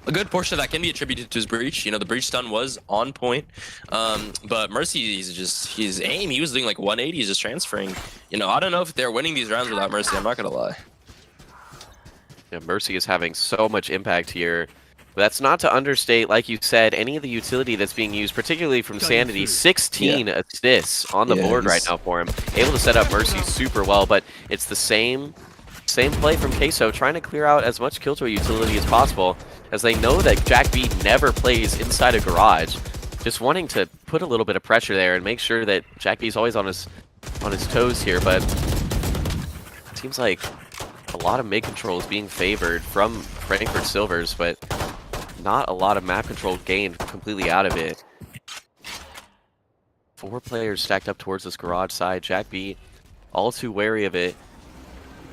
Speaker 2: a good portion of that can be attributed to his breach. The breach stun was on point. But Mercy, his aim, he was doing 180, just transferring. I don't know if they're winning these rounds without Mercy. I'm not gonna lie.
Speaker 1: Yeah, Mercy is having so much impact here. But that's not to understate, like you said, any of the utility that's being used, particularly from Sanity. 16 assists on the board right now for him. Able to set up Mercy super well, but it's the same play from Queso, trying to clear out as much Killjoy utility as possible, as they know that Jack B never plays inside a garage. Just wanting to put a little bit of pressure there and make sure that Jack B's always on his toes here, but it seems like a lot of mid control is being favored from Frankfurt Silvers, but not a lot of map control gained completely out of it. 4 players stacked up towards this garage side. Jack B all too wary of it.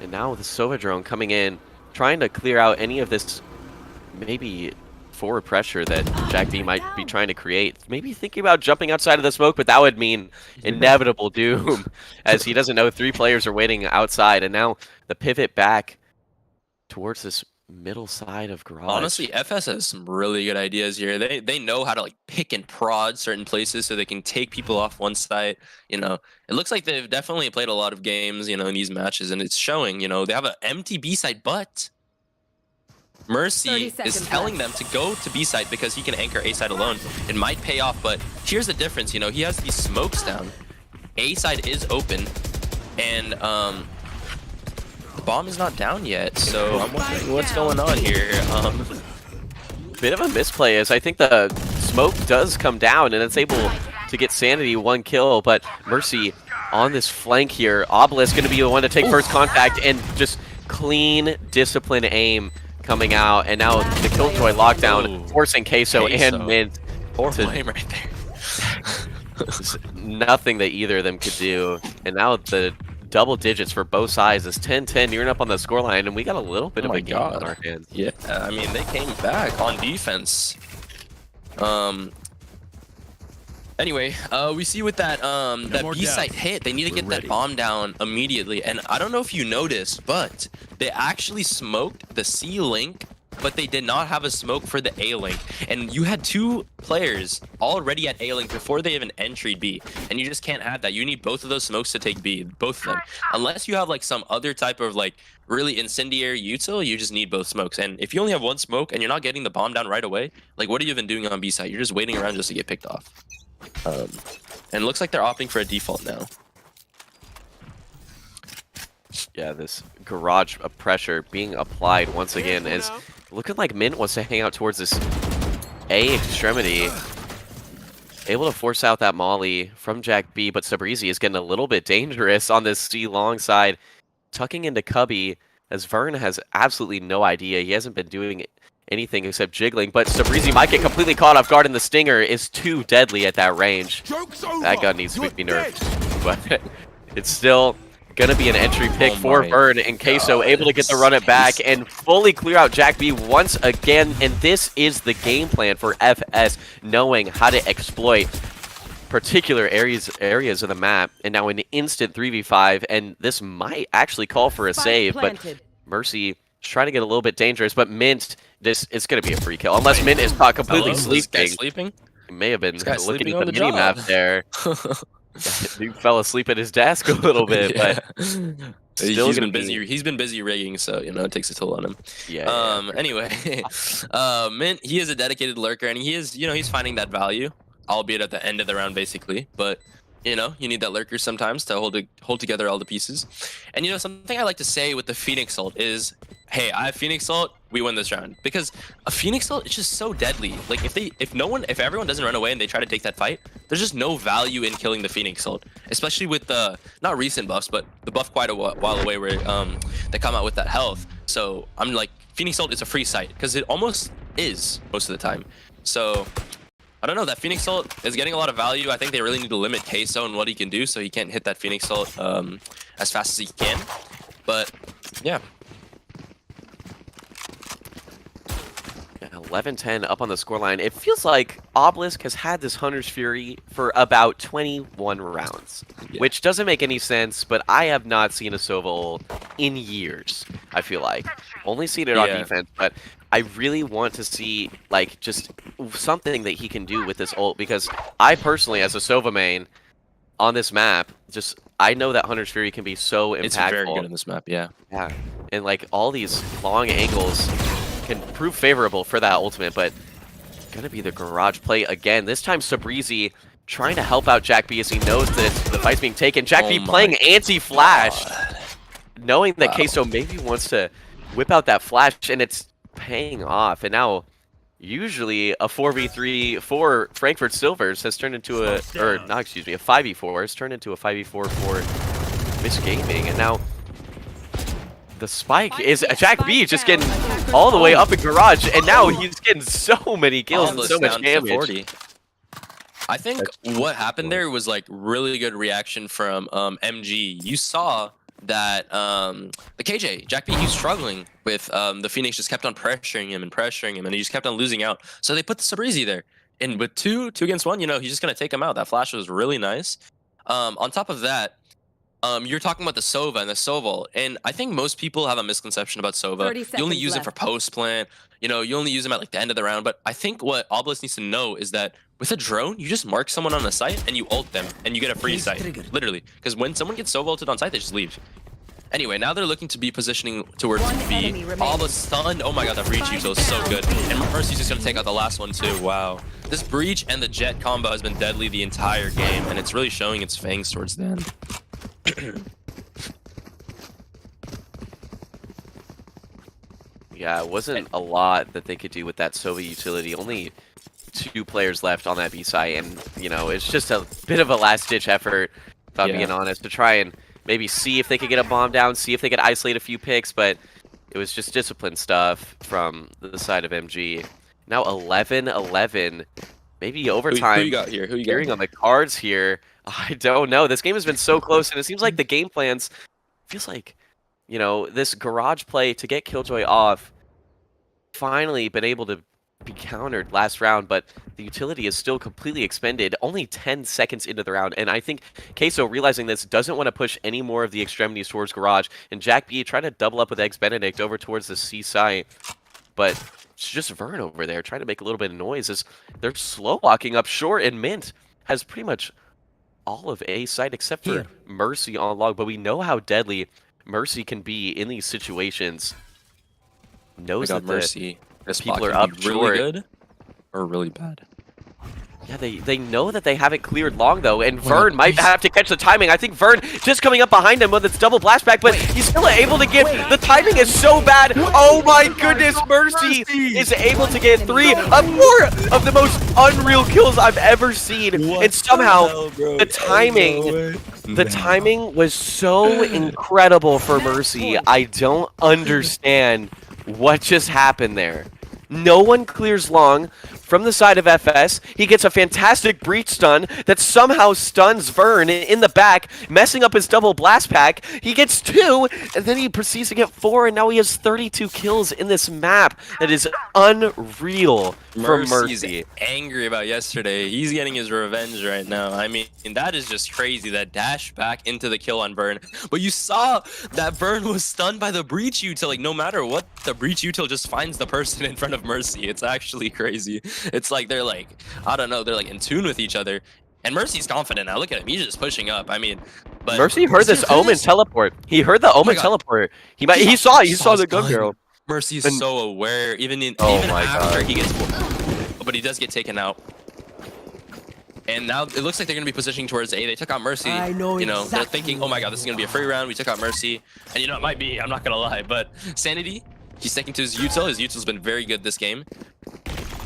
Speaker 1: And now with the Sova drone coming in, trying to clear out any of this maybe forward pressure that Jack B might be trying to create. Maybe thinking about jumping outside of the smoke, but that would mean inevitable doom, as he doesn't know 3 players are waiting outside. And now the pivot back towards this middle side of garage.
Speaker 2: Honestly, FS has some really good ideas here. They know how to like pick and prod certain places so they can take people off one site. You know, it looks like they've definitely played a lot of games, you know, in these matches, and it's showing. You know, they have an empty B site, but Mercy is telling them to go to B site because he can anchor A side alone. It might pay off, but here's the difference. You know, he has these smokes down. A side is open, and the bomb is not down yet. So I'm wondering what's going on here.
Speaker 1: Bit of a misplay, as I think the smoke does come down, and it's able to get Sanity 1 kill, but Mercy on this flank here. Obelisk going to be the one to take first contact, and just clean, disciplined aim coming out, and now the Killjoy lockdown forcing Queso and Myst.
Speaker 2: Poor flame right there.
Speaker 1: Nothing that either of them could do, and now the double digits for both sides is 10-10, nearing up on the scoreline, and we got a little bit of a game on our hands.
Speaker 2: Yeah, I mean, they came back on defense. Anyway, we see with that that B site hit, they need to get that bomb down immediately. And I don't know if you noticed, but they actually smoked the C link, but they did not have a smoke for the A link. And you had 2 players already at A link before they even entered B, and you just can't have that. You need both of those smokes to take B, both of them. Unless you have like some other type of like really incendiary util, you just need both smokes. And if you only have 1 smoke and you're not getting the bomb down right away, like what are you even doing on B site? You're just waiting around just to get picked off. And it looks like they're opting for a default now.
Speaker 1: Yeah, this garage of pressure being applied once again, is looking like Mint wants to hang out towards this A extremity. Able to force out that molly from Jack B, but Sabrizi is getting a little bit dangerous on this C long side, tucking into Cubby, as Vern has absolutely no idea. He hasn't been doing anything except jiggling, but Sabrizi might get completely caught off guard, and the Stinger is too deadly at that range. That gun needs to be nerfed, but it's still gonna be an entry pick for Vern, and Queso able to get the run it back and fully clear out Jack B once again. And this is the game plan for FS, knowing how to exploit particular areas of the map, and now an instant 3v5, and this might actually call for a save, but Mercy trying to get a little bit dangerous, but Mint, it's going to be a free kill. Unless Mint is caught completely sleeping. He may have been looking at the mini-map there. He fell asleep at his desk a little bit, but
Speaker 2: he's been busy. He's been busy rigging, so you know it takes a toll on him.
Speaker 1: Yeah.
Speaker 2: Anyway, Mint, he is a dedicated lurker, and he is, you know, he's finding that value, albeit at the end of the round, basically. But you know, you need that lurker sometimes to hold together all the pieces. And you know, something I like to say with the Phoenix ult is, hey, I have Phoenix ult, we win this round. Because a Phoenix ult is just so deadly. Like if everyone doesn't run away and they try to take that fight, there's just no value in killing the Phoenix ult. Especially with the not recent buffs, but the buff quite a while away where they come out with that health. So I'm like, Phoenix ult is a free sight because it almost is most of the time. So I don't know, that Phoenix ult is getting a lot of value. I think they really need to limit Queso and what he can do so he can't hit that Phoenix ult as fast as he can. But yeah.
Speaker 1: 11-10 up on the scoreline. It feels like Obelisk has had this Hunter's Fury for about 21 rounds, which doesn't make any sense, but I have not seen a Sova ult in years, I feel like. Only seen it on defense, but I really want to see, like, just something that he can do with this ult, because I personally, as a Sova main, on this map, just, I know that Hunter's Fury can be so impactful.
Speaker 2: It's very good on this map, yeah.
Speaker 1: Yeah, and, like, all these long angles can prove favorable for that ultimate, but gonna be the garage play again. This time Sabrizi trying to help out Jack B as he knows that the fight's being taken. Jack B playing anti-flash, knowing that Queso maybe wants to whip out that flash, and it's paying off. And now, usually a 4v3 for Frankfurt Silvers has turned into a 5v4 has turned into a 5v4 for Myst Gaming, and now the spike is Jack B just getting all the way up in garage, and now he's getting so many kills and so much damage.
Speaker 2: I think what happened there was like really good reaction from MG. You saw that the KJ, Jack B, he was struggling with the Phoenix, just kept on pressuring him, and he just kept on losing out. So they put the Sabrizi there. And with two against one, you know, he's just going to take him out. That flash was really nice. On top of that, you're talking about the Sova and the Soval, and I think most people have a misconception about Sova. You only use it for post plant, you know, you only use them at like the end of the round, but I think what Obelisk needs to know is that with a drone, you just mark someone on the site and you ult them and you get a free site, literally. Because when someone gets Sova ulted on site, they just leave. Anyway, now they're looking to be positioning towards B. Obelisk stunned. Oh my god, that breach util is so good. And Mercy's just gonna take out the last one too. Wow. This breach and the jet combo has been deadly the entire game, and it's really showing its fangs towards the end.
Speaker 1: Yeah, it wasn't a lot that they could do with that Sova utility. Only 2 players left on that B site, and you know, it's just a bit of a last-ditch effort, if I'm being honest, to try and maybe see if they could get a bomb down, see if they could isolate a few picks, but it was just discipline stuff from the side of MG. Now 11-11, maybe overtime.
Speaker 2: Who you got here? Who you got
Speaker 1: here? On the cards here. I don't know. This game has been so close, and it seems like the game plans feels like, you know, this garage play to get Killjoy off finally been able to be countered last round, but the utility is still completely expended, only 10 seconds into the round, and I think Queso, realizing this, doesn't want to push any more of the extremities towards garage, and Jack B trying to double up with Eggs Benedict over towards the C site, but it's just Vern over there trying to make a little bit of noise as they're slow walking up short, and Mint has pretty much all of A site except for Mercy on log, but we know how deadly Mercy can be in these situations. Knows that
Speaker 2: Mercy. This
Speaker 1: people are up
Speaker 2: really good or really bad.
Speaker 1: Yeah, they know that they haven't cleared long though, and Vern might have to catch the timing. I think Vern just coming up behind him with its double blast back, but he's still able to get the timing is so bad. Oh my goodness, Mercy is able to get 3 of 4 of the most unreal kills I've ever seen, and somehow the timing was so incredible for Mercy. I don't understand what just happened there. No one clears long from the side of FS. He gets a fantastic breach stun that somehow stuns Vern in the back, messing up his double blast pack. He gets 2, and then he proceeds to get 4, and now he has 32 kills in this map. That is unreal from Mercy.
Speaker 2: Angry about yesterday. He's getting his revenge right now. I mean, that is just crazy, that dash back into the kill on Vern. But you saw that Vern was stunned by the breach util. Like, no matter what, the breach util just finds the person in front of Mercy. It's actually crazy. It's like they're like, I don't know, they're like in tune with each other. And Mercy's confident now. Look at him. He's just pushing up. I mean, but
Speaker 1: Mercy heard this Omen teleport. He heard the Omen teleport. He saw the gun barrel.
Speaker 2: Mercy is so aware, even after he gets, but he does get taken out. And now it looks like they're gonna be positioning towards A. They took out Mercy. You know, they're thinking, oh my god, this is gonna be a free round. We took out Mercy, and you know it might be. I'm not gonna lie, but Sanity, he's sticking to his util. His util's been very good this game.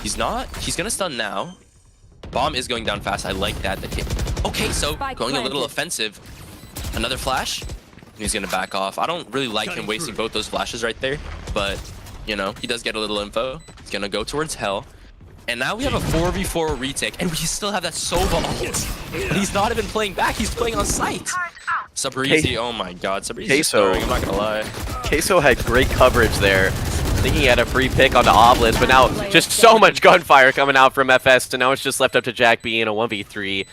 Speaker 2: He's gonna stun now. Bomb is going down fast. I like that. Okay, so going a little offensive. Another flash. And he's gonna back off. I don't really like him wasting both those flashes right there, but you know, he does get a little info. He's gonna go towards Hell. And now we have a 4v4 retake, and we still have that Sova ult. He's not even playing back, he's playing on site. Sabrizi, oh my god, Sabrizi's scoring, I'm not gonna lie.
Speaker 1: Queso had great coverage there. I think he had a free pick onto Obelisk, but now just so much gunfire coming out from FS, and now it's just left up to Jack B in a 1v3.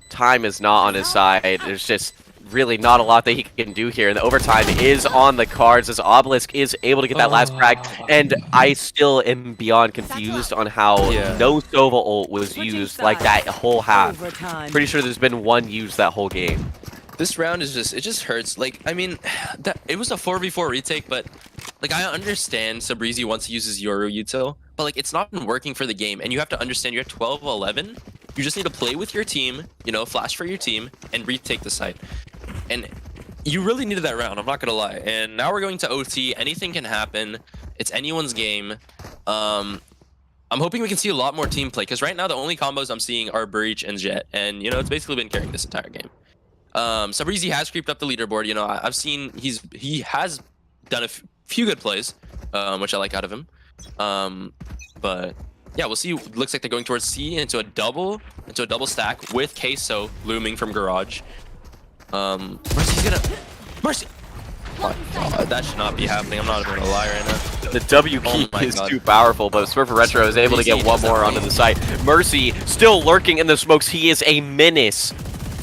Speaker 1: Time is not on his side. There's just really not a lot that he can do here, and the overtime is on the cards as Obelisk is able to get that last frag, and I still am beyond confused on how no Sova ult was used like that whole half. Pretty sure there's been one used that whole game.
Speaker 2: This round is just, it just hurts. Like, I mean, it was a 4v4 retake, but Like, I understand Sabrizi wants to use his Yoru util, but like it's not been working for the game, and you have to understand you're at 12-11. You just need to play with your team, you know, flash for your team, and retake the site. And you really needed that round, I'm not gonna lie. And now we're going to OT. Anything can happen. It's anyone's game. I'm hoping we can see a lot more team play, because right now the only combos I'm seeing are Breach and Jett, and you know it's basically been carrying this entire game. Sabrizi has creeped up the leaderboard. You know, I've seen he has done a few good plays, which I like out of him. But yeah, we'll see. Looks like they're going towards C into a double stack with Queso looming from garage. Mercy's gonna Mercy. Oh my god, that should not be happening. I'm not even gonna lie right now.
Speaker 1: The W key is too powerful, but Smurf Retro is able to get one more onto the site. Mercy still lurking in the smokes. He is a menace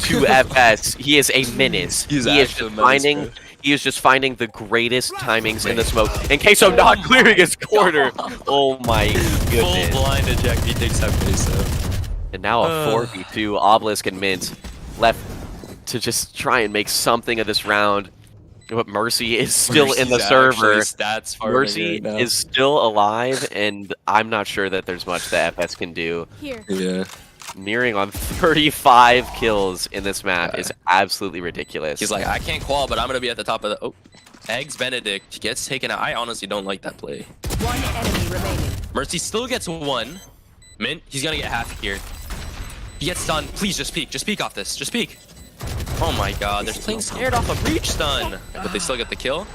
Speaker 1: to FS. He is a menace. He is just finding the greatest timings in the smoke. And Queso not clearing his corner. Oh my goodness.
Speaker 2: Full blind eject. He takes out Queso.
Speaker 1: And now a 4v2. Obelisk and Mint left to just try and make something of this round. But Mercy is still in the server. Mercy is still alive, and I'm not sure that there's much that FS can do.
Speaker 2: Yeah.
Speaker 1: Nearing on 35 kills in this map is absolutely ridiculous.
Speaker 2: He's like, I can't qual, but I'm gonna be at the top of the. Oh, Eggs Benedict gets taken out. I honestly don't like that play.
Speaker 4: One enemy remaining.
Speaker 2: Mercy still gets one. Mint, he's gonna get half here. He gets stunned. Please just peek. Just peek off this. Just peek. Oh my god, they're playing scared off a breach stun. But they still get the kill.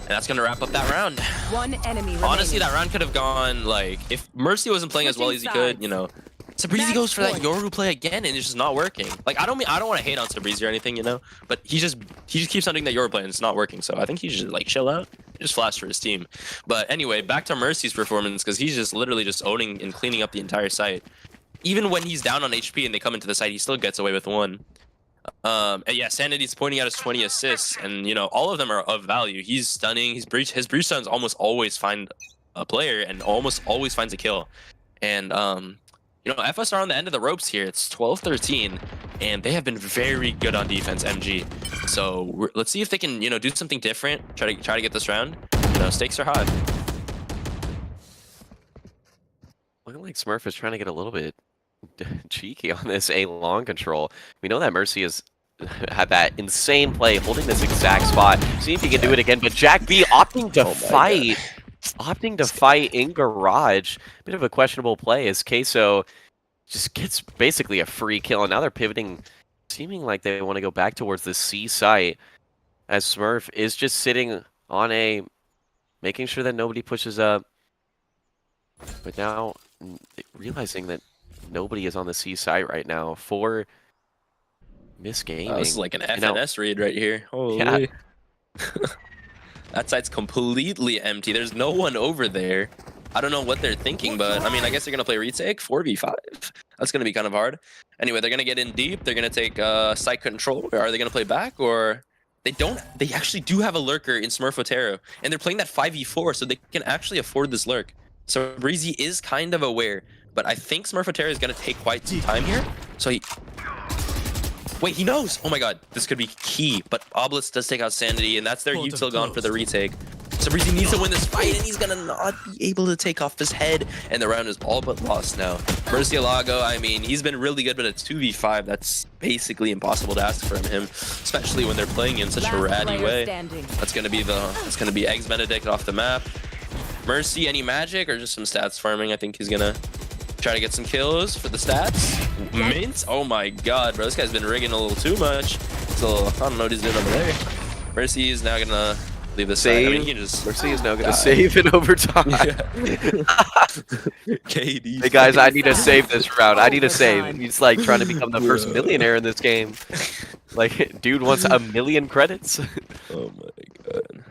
Speaker 2: And that's gonna wrap up that round.
Speaker 4: One enemy remaining.
Speaker 2: Honestly, that round could have gone like if Mercy wasn't playing as well as he could, you know. Sabrizi goes for that Yoru play again, and it's just not working. Like I don't want to hate on Sabrizi or anything, you know, but he just keeps on doing that Yoru play, and it's not working. So I think he should like chill out, just flash for his team. But anyway, back to Mercy's performance, because he's just literally just owning and cleaning up the entire site. Even when he's down on HP and they come into the site, he still gets away with one. And yeah, Sanity's pointing out his 20 assists, and you know all of them are of value. He's stunning. His breach stuns almost always find a player and almost always finds a kill. And you know, FS are on the end of the ropes here. It's 12-13, and they have been very good on defense, MG. So let's see if they can, you know, do something different. Try to get this round. You know, stakes are high.
Speaker 1: Looking like Smurf is trying to get a little bit cheeky on this A long control. We know that Mercy has had that insane play, holding this exact spot. See if he can do it again. But Jack B opting to fight. Opting to fight in garage. Bit of a questionable play as Queso just gets basically a free kill. And now they're pivoting, seeming like they want to go back towards the C site. As Smurf is just sitting on A, making sure that nobody pushes up. But now realizing that nobody is on the C site right now for Myst Gaming.
Speaker 2: This is like an FNS read right here. Holy. Yeah. That site's completely empty. There's no one over there. I don't know what they're thinking, but I mean, I guess they're gonna play retake 4v5. That's gonna be kind of hard. Anyway, they're gonna get in deep. They're gonna take site control. Are they gonna play back, or they don't? They actually do have a lurker in Smurfotero, and they're playing that 5v4, so they can actually afford this lurk. So Breezy is kind of aware, but I think Smurfotero is gonna take quite some time here. So he. Wait, he knows! Oh my god, this could be key, but Obelisk does take out Sanity, and that's their util gone for the retake. So Breezy needs to win this fight, and he's gonna not be able to take off his head, and the round is all but lost now. Murcielago, I mean, he's been really good, but it's 2v5. That's basically impossible to ask from him, especially when they're playing in such a ratty way. That's gonna be Eggs Benedict off the map. Mercy, any magic, or just some stats farming? I think he's gonna try to get some kills for the stats. Mint? Oh my god, bro. This guy's been rigging a little too much. So, I don't know what he's doing over there. Mercy is now gonna leave the save. I mean, he just Mercy is now gonna save in overtime. KD. Hey guys, I need to save this round. I need to save. He's like trying to become the first millionaire in this game. Like, dude wants 1,000,000 credits. Oh my god.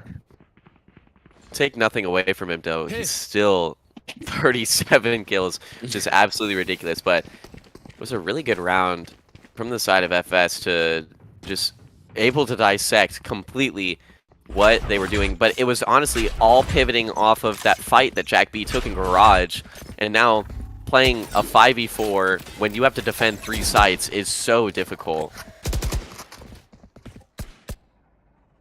Speaker 1: Take nothing away from him, though. He's still 37 kills, which is absolutely ridiculous, but it was a really good round from the side of FS to just able to dissect completely what they were doing, but it was honestly all pivoting off of that fight that Jack B took in garage, and now playing a 5v4 when you have to defend 3 sites is so difficult.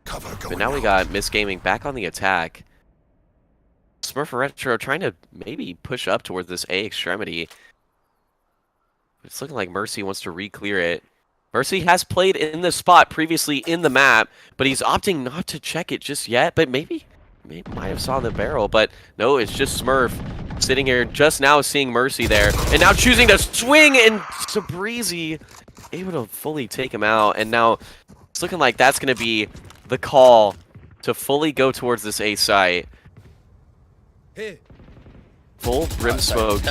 Speaker 1: But now we got Myst Gaming back on the attack. Smurf Retro trying to maybe push up towards this A extremity. It's looking like Mercy wants to re-clear it. Mercy has played in this spot previously in the map, but he's opting not to check it just yet. But maybe might have saw the barrel, but no, it's just Smurf sitting here just now seeing Mercy there, and now choosing to swing, and Sabrizi able to fully take him out. And now it's looking like that's going to be the call to fully go towards this A site. Full rim smoke.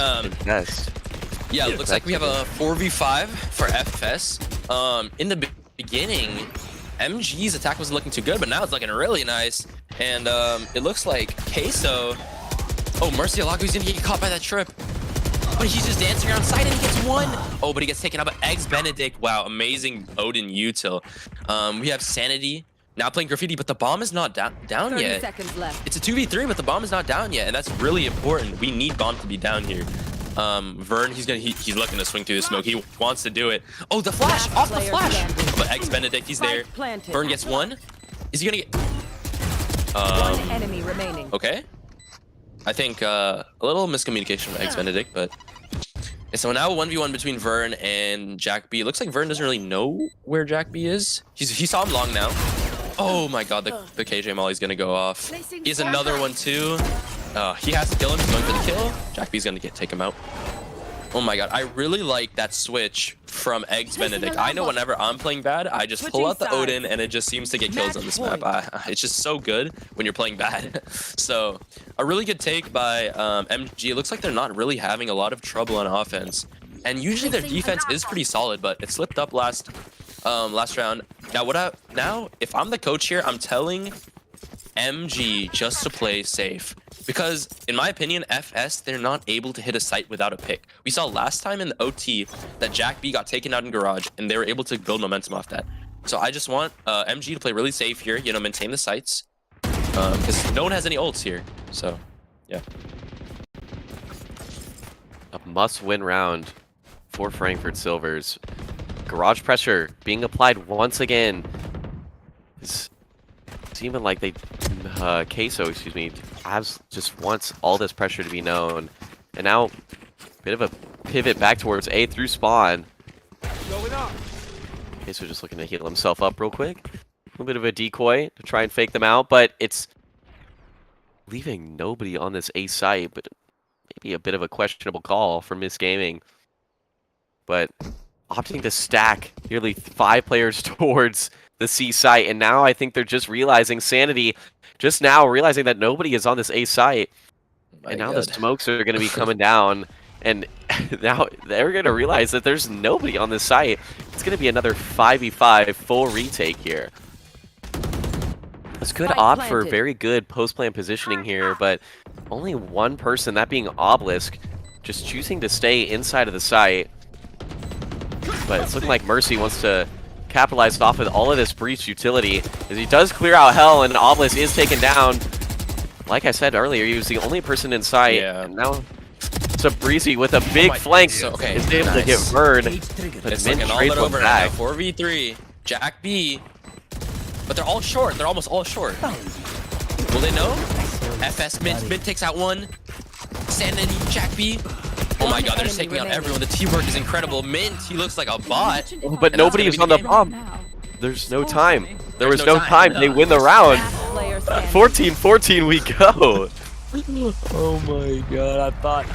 Speaker 1: Yes.
Speaker 2: Yeah, it looks like we have a 4v5 for FS. In the beginning, MG's attack wasn't looking too good, but now it's looking really nice. And it looks like Queso. Oh, Mercy Alago's gonna get caught by that trip. But he's just dancing around side and he gets one. Oh, but he gets taken out by Eggs Benedict. Wow, amazing Odin util. We have Sanity now playing Graffiti, but the bomb is not down
Speaker 4: 30
Speaker 2: yet.
Speaker 4: seconds left.
Speaker 2: It's a 2v3, but the bomb is not down yet, and that's really important. We need bomb to be down here. Vern, he's looking to swing through the smoke. He wants to do it. Oh, the flash!
Speaker 4: Last
Speaker 2: Off the
Speaker 4: player
Speaker 2: flash!
Speaker 4: standing.
Speaker 2: But Eggs Benedict, he's there.
Speaker 4: Spike planted.
Speaker 2: Vern gets one. Is he gonna get...
Speaker 4: One enemy remaining.
Speaker 2: Okay. I think a little miscommunication from Eggs Benedict, but... And so now 1v1 between Vern and Jack B. It looks like Vern doesn't really know where Jack B is. He saw him long now. Oh my god, the KJ Molly's gonna go off. He has another one too. He has to kill him. He's going for the kill. Jack B's gonna take him out. Oh my god, I really like that switch from Eggs Benedict. I know whenever I'm playing bad, I just pull out the Odin and it just seems to get kills on this map. It's just so good when you're playing bad. So, a really good take by MG. It looks like they're not really having a lot of trouble on offense. And usually their defense is pretty solid, but it slipped up last round. Now, if I'm the coach here, I'm telling MG just to play safe. Because, in my opinion, FS, they're not able to hit a site without a pick. We saw last time in the OT that Jack B got taken out in Garage, and they were able to build momentum off that. So I just want MG to play really safe here, you know, maintain the sites. Because no one has any ults here. So, yeah.
Speaker 1: A must-win round for Frankfurt Silvers. Garage pressure being applied once again. It's even like they... Queso, excuse me, just wants all this pressure to be known. And now, bit of a pivot back towards A through spawn. Queso just looking to heal himself up real quick. A little bit of a decoy to try and fake them out, but it's leaving nobody on this A site, but maybe a bit of a questionable call from Myst Gaming. But opting to stack nearly 5 players towards the C site, and now I think they're just realizing Sanity, just now realizing that nobody is on this A site, and now the smokes are going to be coming down, and now they're going to realize that there's nobody on this site. It's going to be another 5v5 full retake here. This could opt for very good post-plan positioning here, but only one person, that being Obelisk, just choosing to stay inside of the site. But it's looking like Mercy wants to capitalize off of all of this breach utility, as he does clear out Hell, and Obelisk is taken down. Like I said earlier, he was the only person in sight, and now Sabrizi with a big flank is able to get burned. But
Speaker 2: It's
Speaker 1: Mint
Speaker 2: looking all
Speaker 1: trades
Speaker 2: but
Speaker 1: one
Speaker 2: over
Speaker 1: back.
Speaker 2: now. 4v3, Jack B. But they're all short. They're almost all short. Will they know? FS Mint takes out one. Sanity, Jack B. Oh my god, they're just taking out everyone. The teamwork is incredible. Mint, he looks like a bot.
Speaker 1: But nobody is on the bomb. There's no time. There was no time. They win the round. 14-14 we go.
Speaker 2: Oh my god, I thought...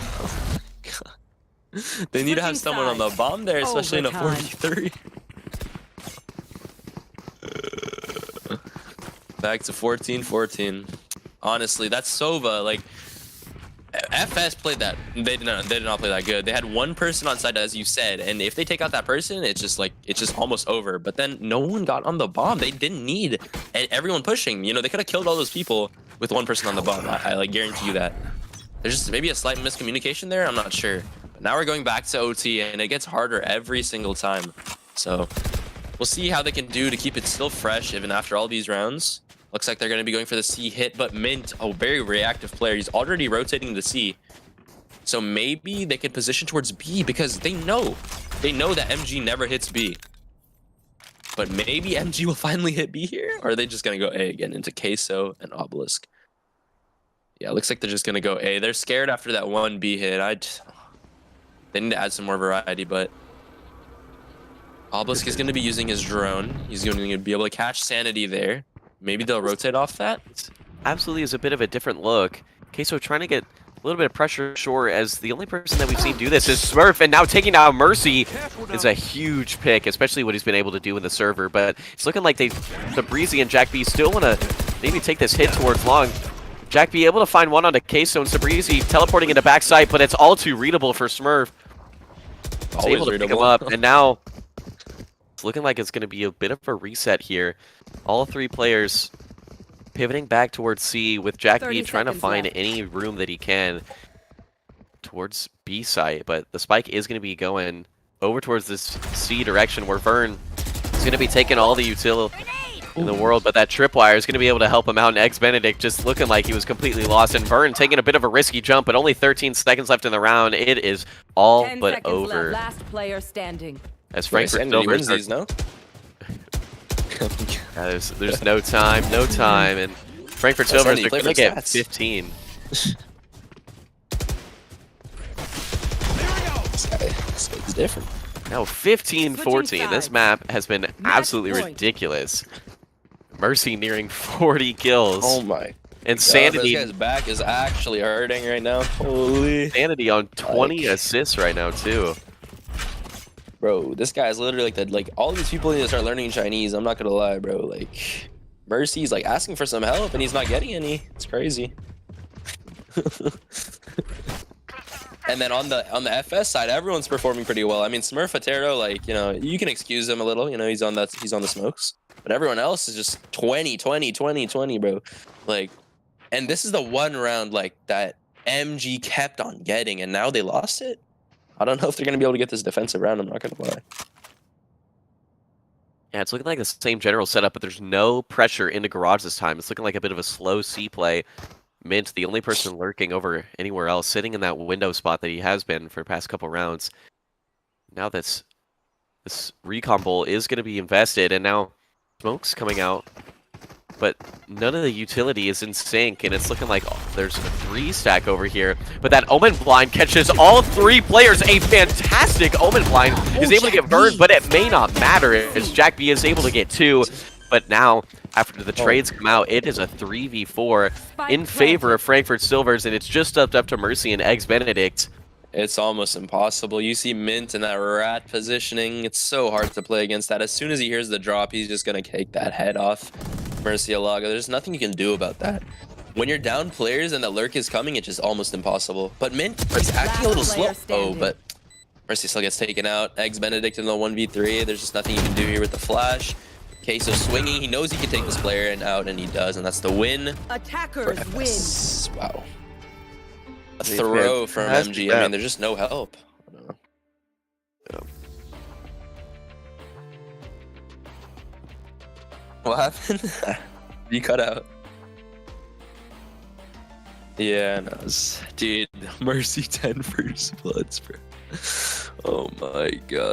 Speaker 2: They need to have someone on the bomb there, especially in a 4v3. Back to 14-14. Honestly, that's Sova. Like, FS played that. They did not play that good. They had one person on side, as you said, and if they take out that person, it's just almost over. But then no one got on the bomb. They didn't need everyone pushing. You know, they could have killed all those people with one person on the bomb. I like guarantee you that. There's just maybe a slight miscommunication there. I'm not sure. But now we're going back to OT, and it gets harder every single time. So we'll see how they can do to keep it still fresh even after all these rounds. Looks like they're going to be going for the C hit, but Mint, a very reactive player, he's already rotating the C. So maybe they could position towards B because they know that MG never hits B. But maybe MG will finally hit B here? Or are they just going to go A again into Queso and Obelisk? Yeah, it looks like they're just gonna go A. They're scared after that one B hit. They need to add some more variety, but Obelisk is gonna be using his drone. He's going to be able to catch Sanity there. Maybe they'll rotate off that.
Speaker 1: Absolutely is a bit of a different look. Queso trying to get a little bit of pressure ashore, as the only person that we've seen do this is Smurf, and now taking out Mercy is a huge pick, especially what he's been able to do in the server. But it's looking like Sabrizi and Jack B still want to maybe take this hit towards long. Jack B able to find one onto Queso, and Sabrizi teleporting into backside, but it's all too readable for Smurf. He's able to pick him up, and now it's looking like it's going to be a bit of a reset here. All three players pivoting back towards C, with Jack B trying to find any room that he can towards B site, but the spike is going to be going over towards this C direction, where Vern is going to be taking all the util in the world, but that tripwire is going to be able to help him out, and Eggs Benedict just looking like he was completely lost, and Vern taking a bit of a risky jump, but only 13 seconds left in the round. It is all but over.
Speaker 4: Last player standing.
Speaker 1: As Frankfurt
Speaker 2: wins these, no?
Speaker 1: There's no time, and Frankfurt Silvers are going to get 15.
Speaker 2: This guy's different.
Speaker 1: No, 15-14. This map has been absolutely ridiculous. Mercy nearing 40 kills.
Speaker 2: Oh my.
Speaker 1: And Sanity.
Speaker 2: This guy's back is actually hurting right now. Holy.
Speaker 1: Sanity on 20 assists right now too.
Speaker 2: Bro, this guy's literally like all these people need to start learning Chinese. I'm not gonna lie, bro. Like, Mercy's like asking for some help and he's not getting any. It's crazy. And then on the FS side, everyone's performing pretty well. I mean, Smurfatero, like, you know, you can excuse him a little. You know, he's on the smokes. But everyone else is just 20, 20, 20, 20, bro. Like, and this is the one round like that MG kept on getting, and now they lost it. I don't know if they're going to be able to get this defensive round. I'm not going to lie.
Speaker 1: Yeah, it's looking like the same general setup, but there's no pressure into Garage this time. It's looking like a bit of a slow C play. Mint, the only person lurking over anywhere else, sitting in that window spot that he has been for the past couple rounds. Now this recon bowl is going to be invested, and now smoke's coming out. But none of the utility is in sync, and it's looking like there's a 3-stack over here. But that Omen Blind catches all three players. A fantastic Omen Blind is able to get burned, but it may not matter as Jack B is able to get 2. But now, after the trades come out, it is a 3v4 in favor of Frankfurt Silvers, and it's just up to Mercy and Eggs Benedict.
Speaker 2: It's almost impossible. You see Mint in that rat positioning. It's so hard to play against that. As soon as he hears the drop, he's just going to take that head off. Murcielago, there's nothing you can do about that. When you're down players and the lurk is coming, it's just almost impossible. But Mint is acting a little slow. Oh, but Mercy still gets taken out. Eggs Benedict in the 1v3. There's just nothing you can do here with the flash. Queso swinging. He knows he can take this player and out, and he does, and that's the win.
Speaker 4: Attackers win.
Speaker 2: Wow. A throw from MG. I mean, there's just no help. I don't know. Yeah. What happened? You cut out. Yeah, no, dude. Mercy 10 first bloods, bro. Oh my god.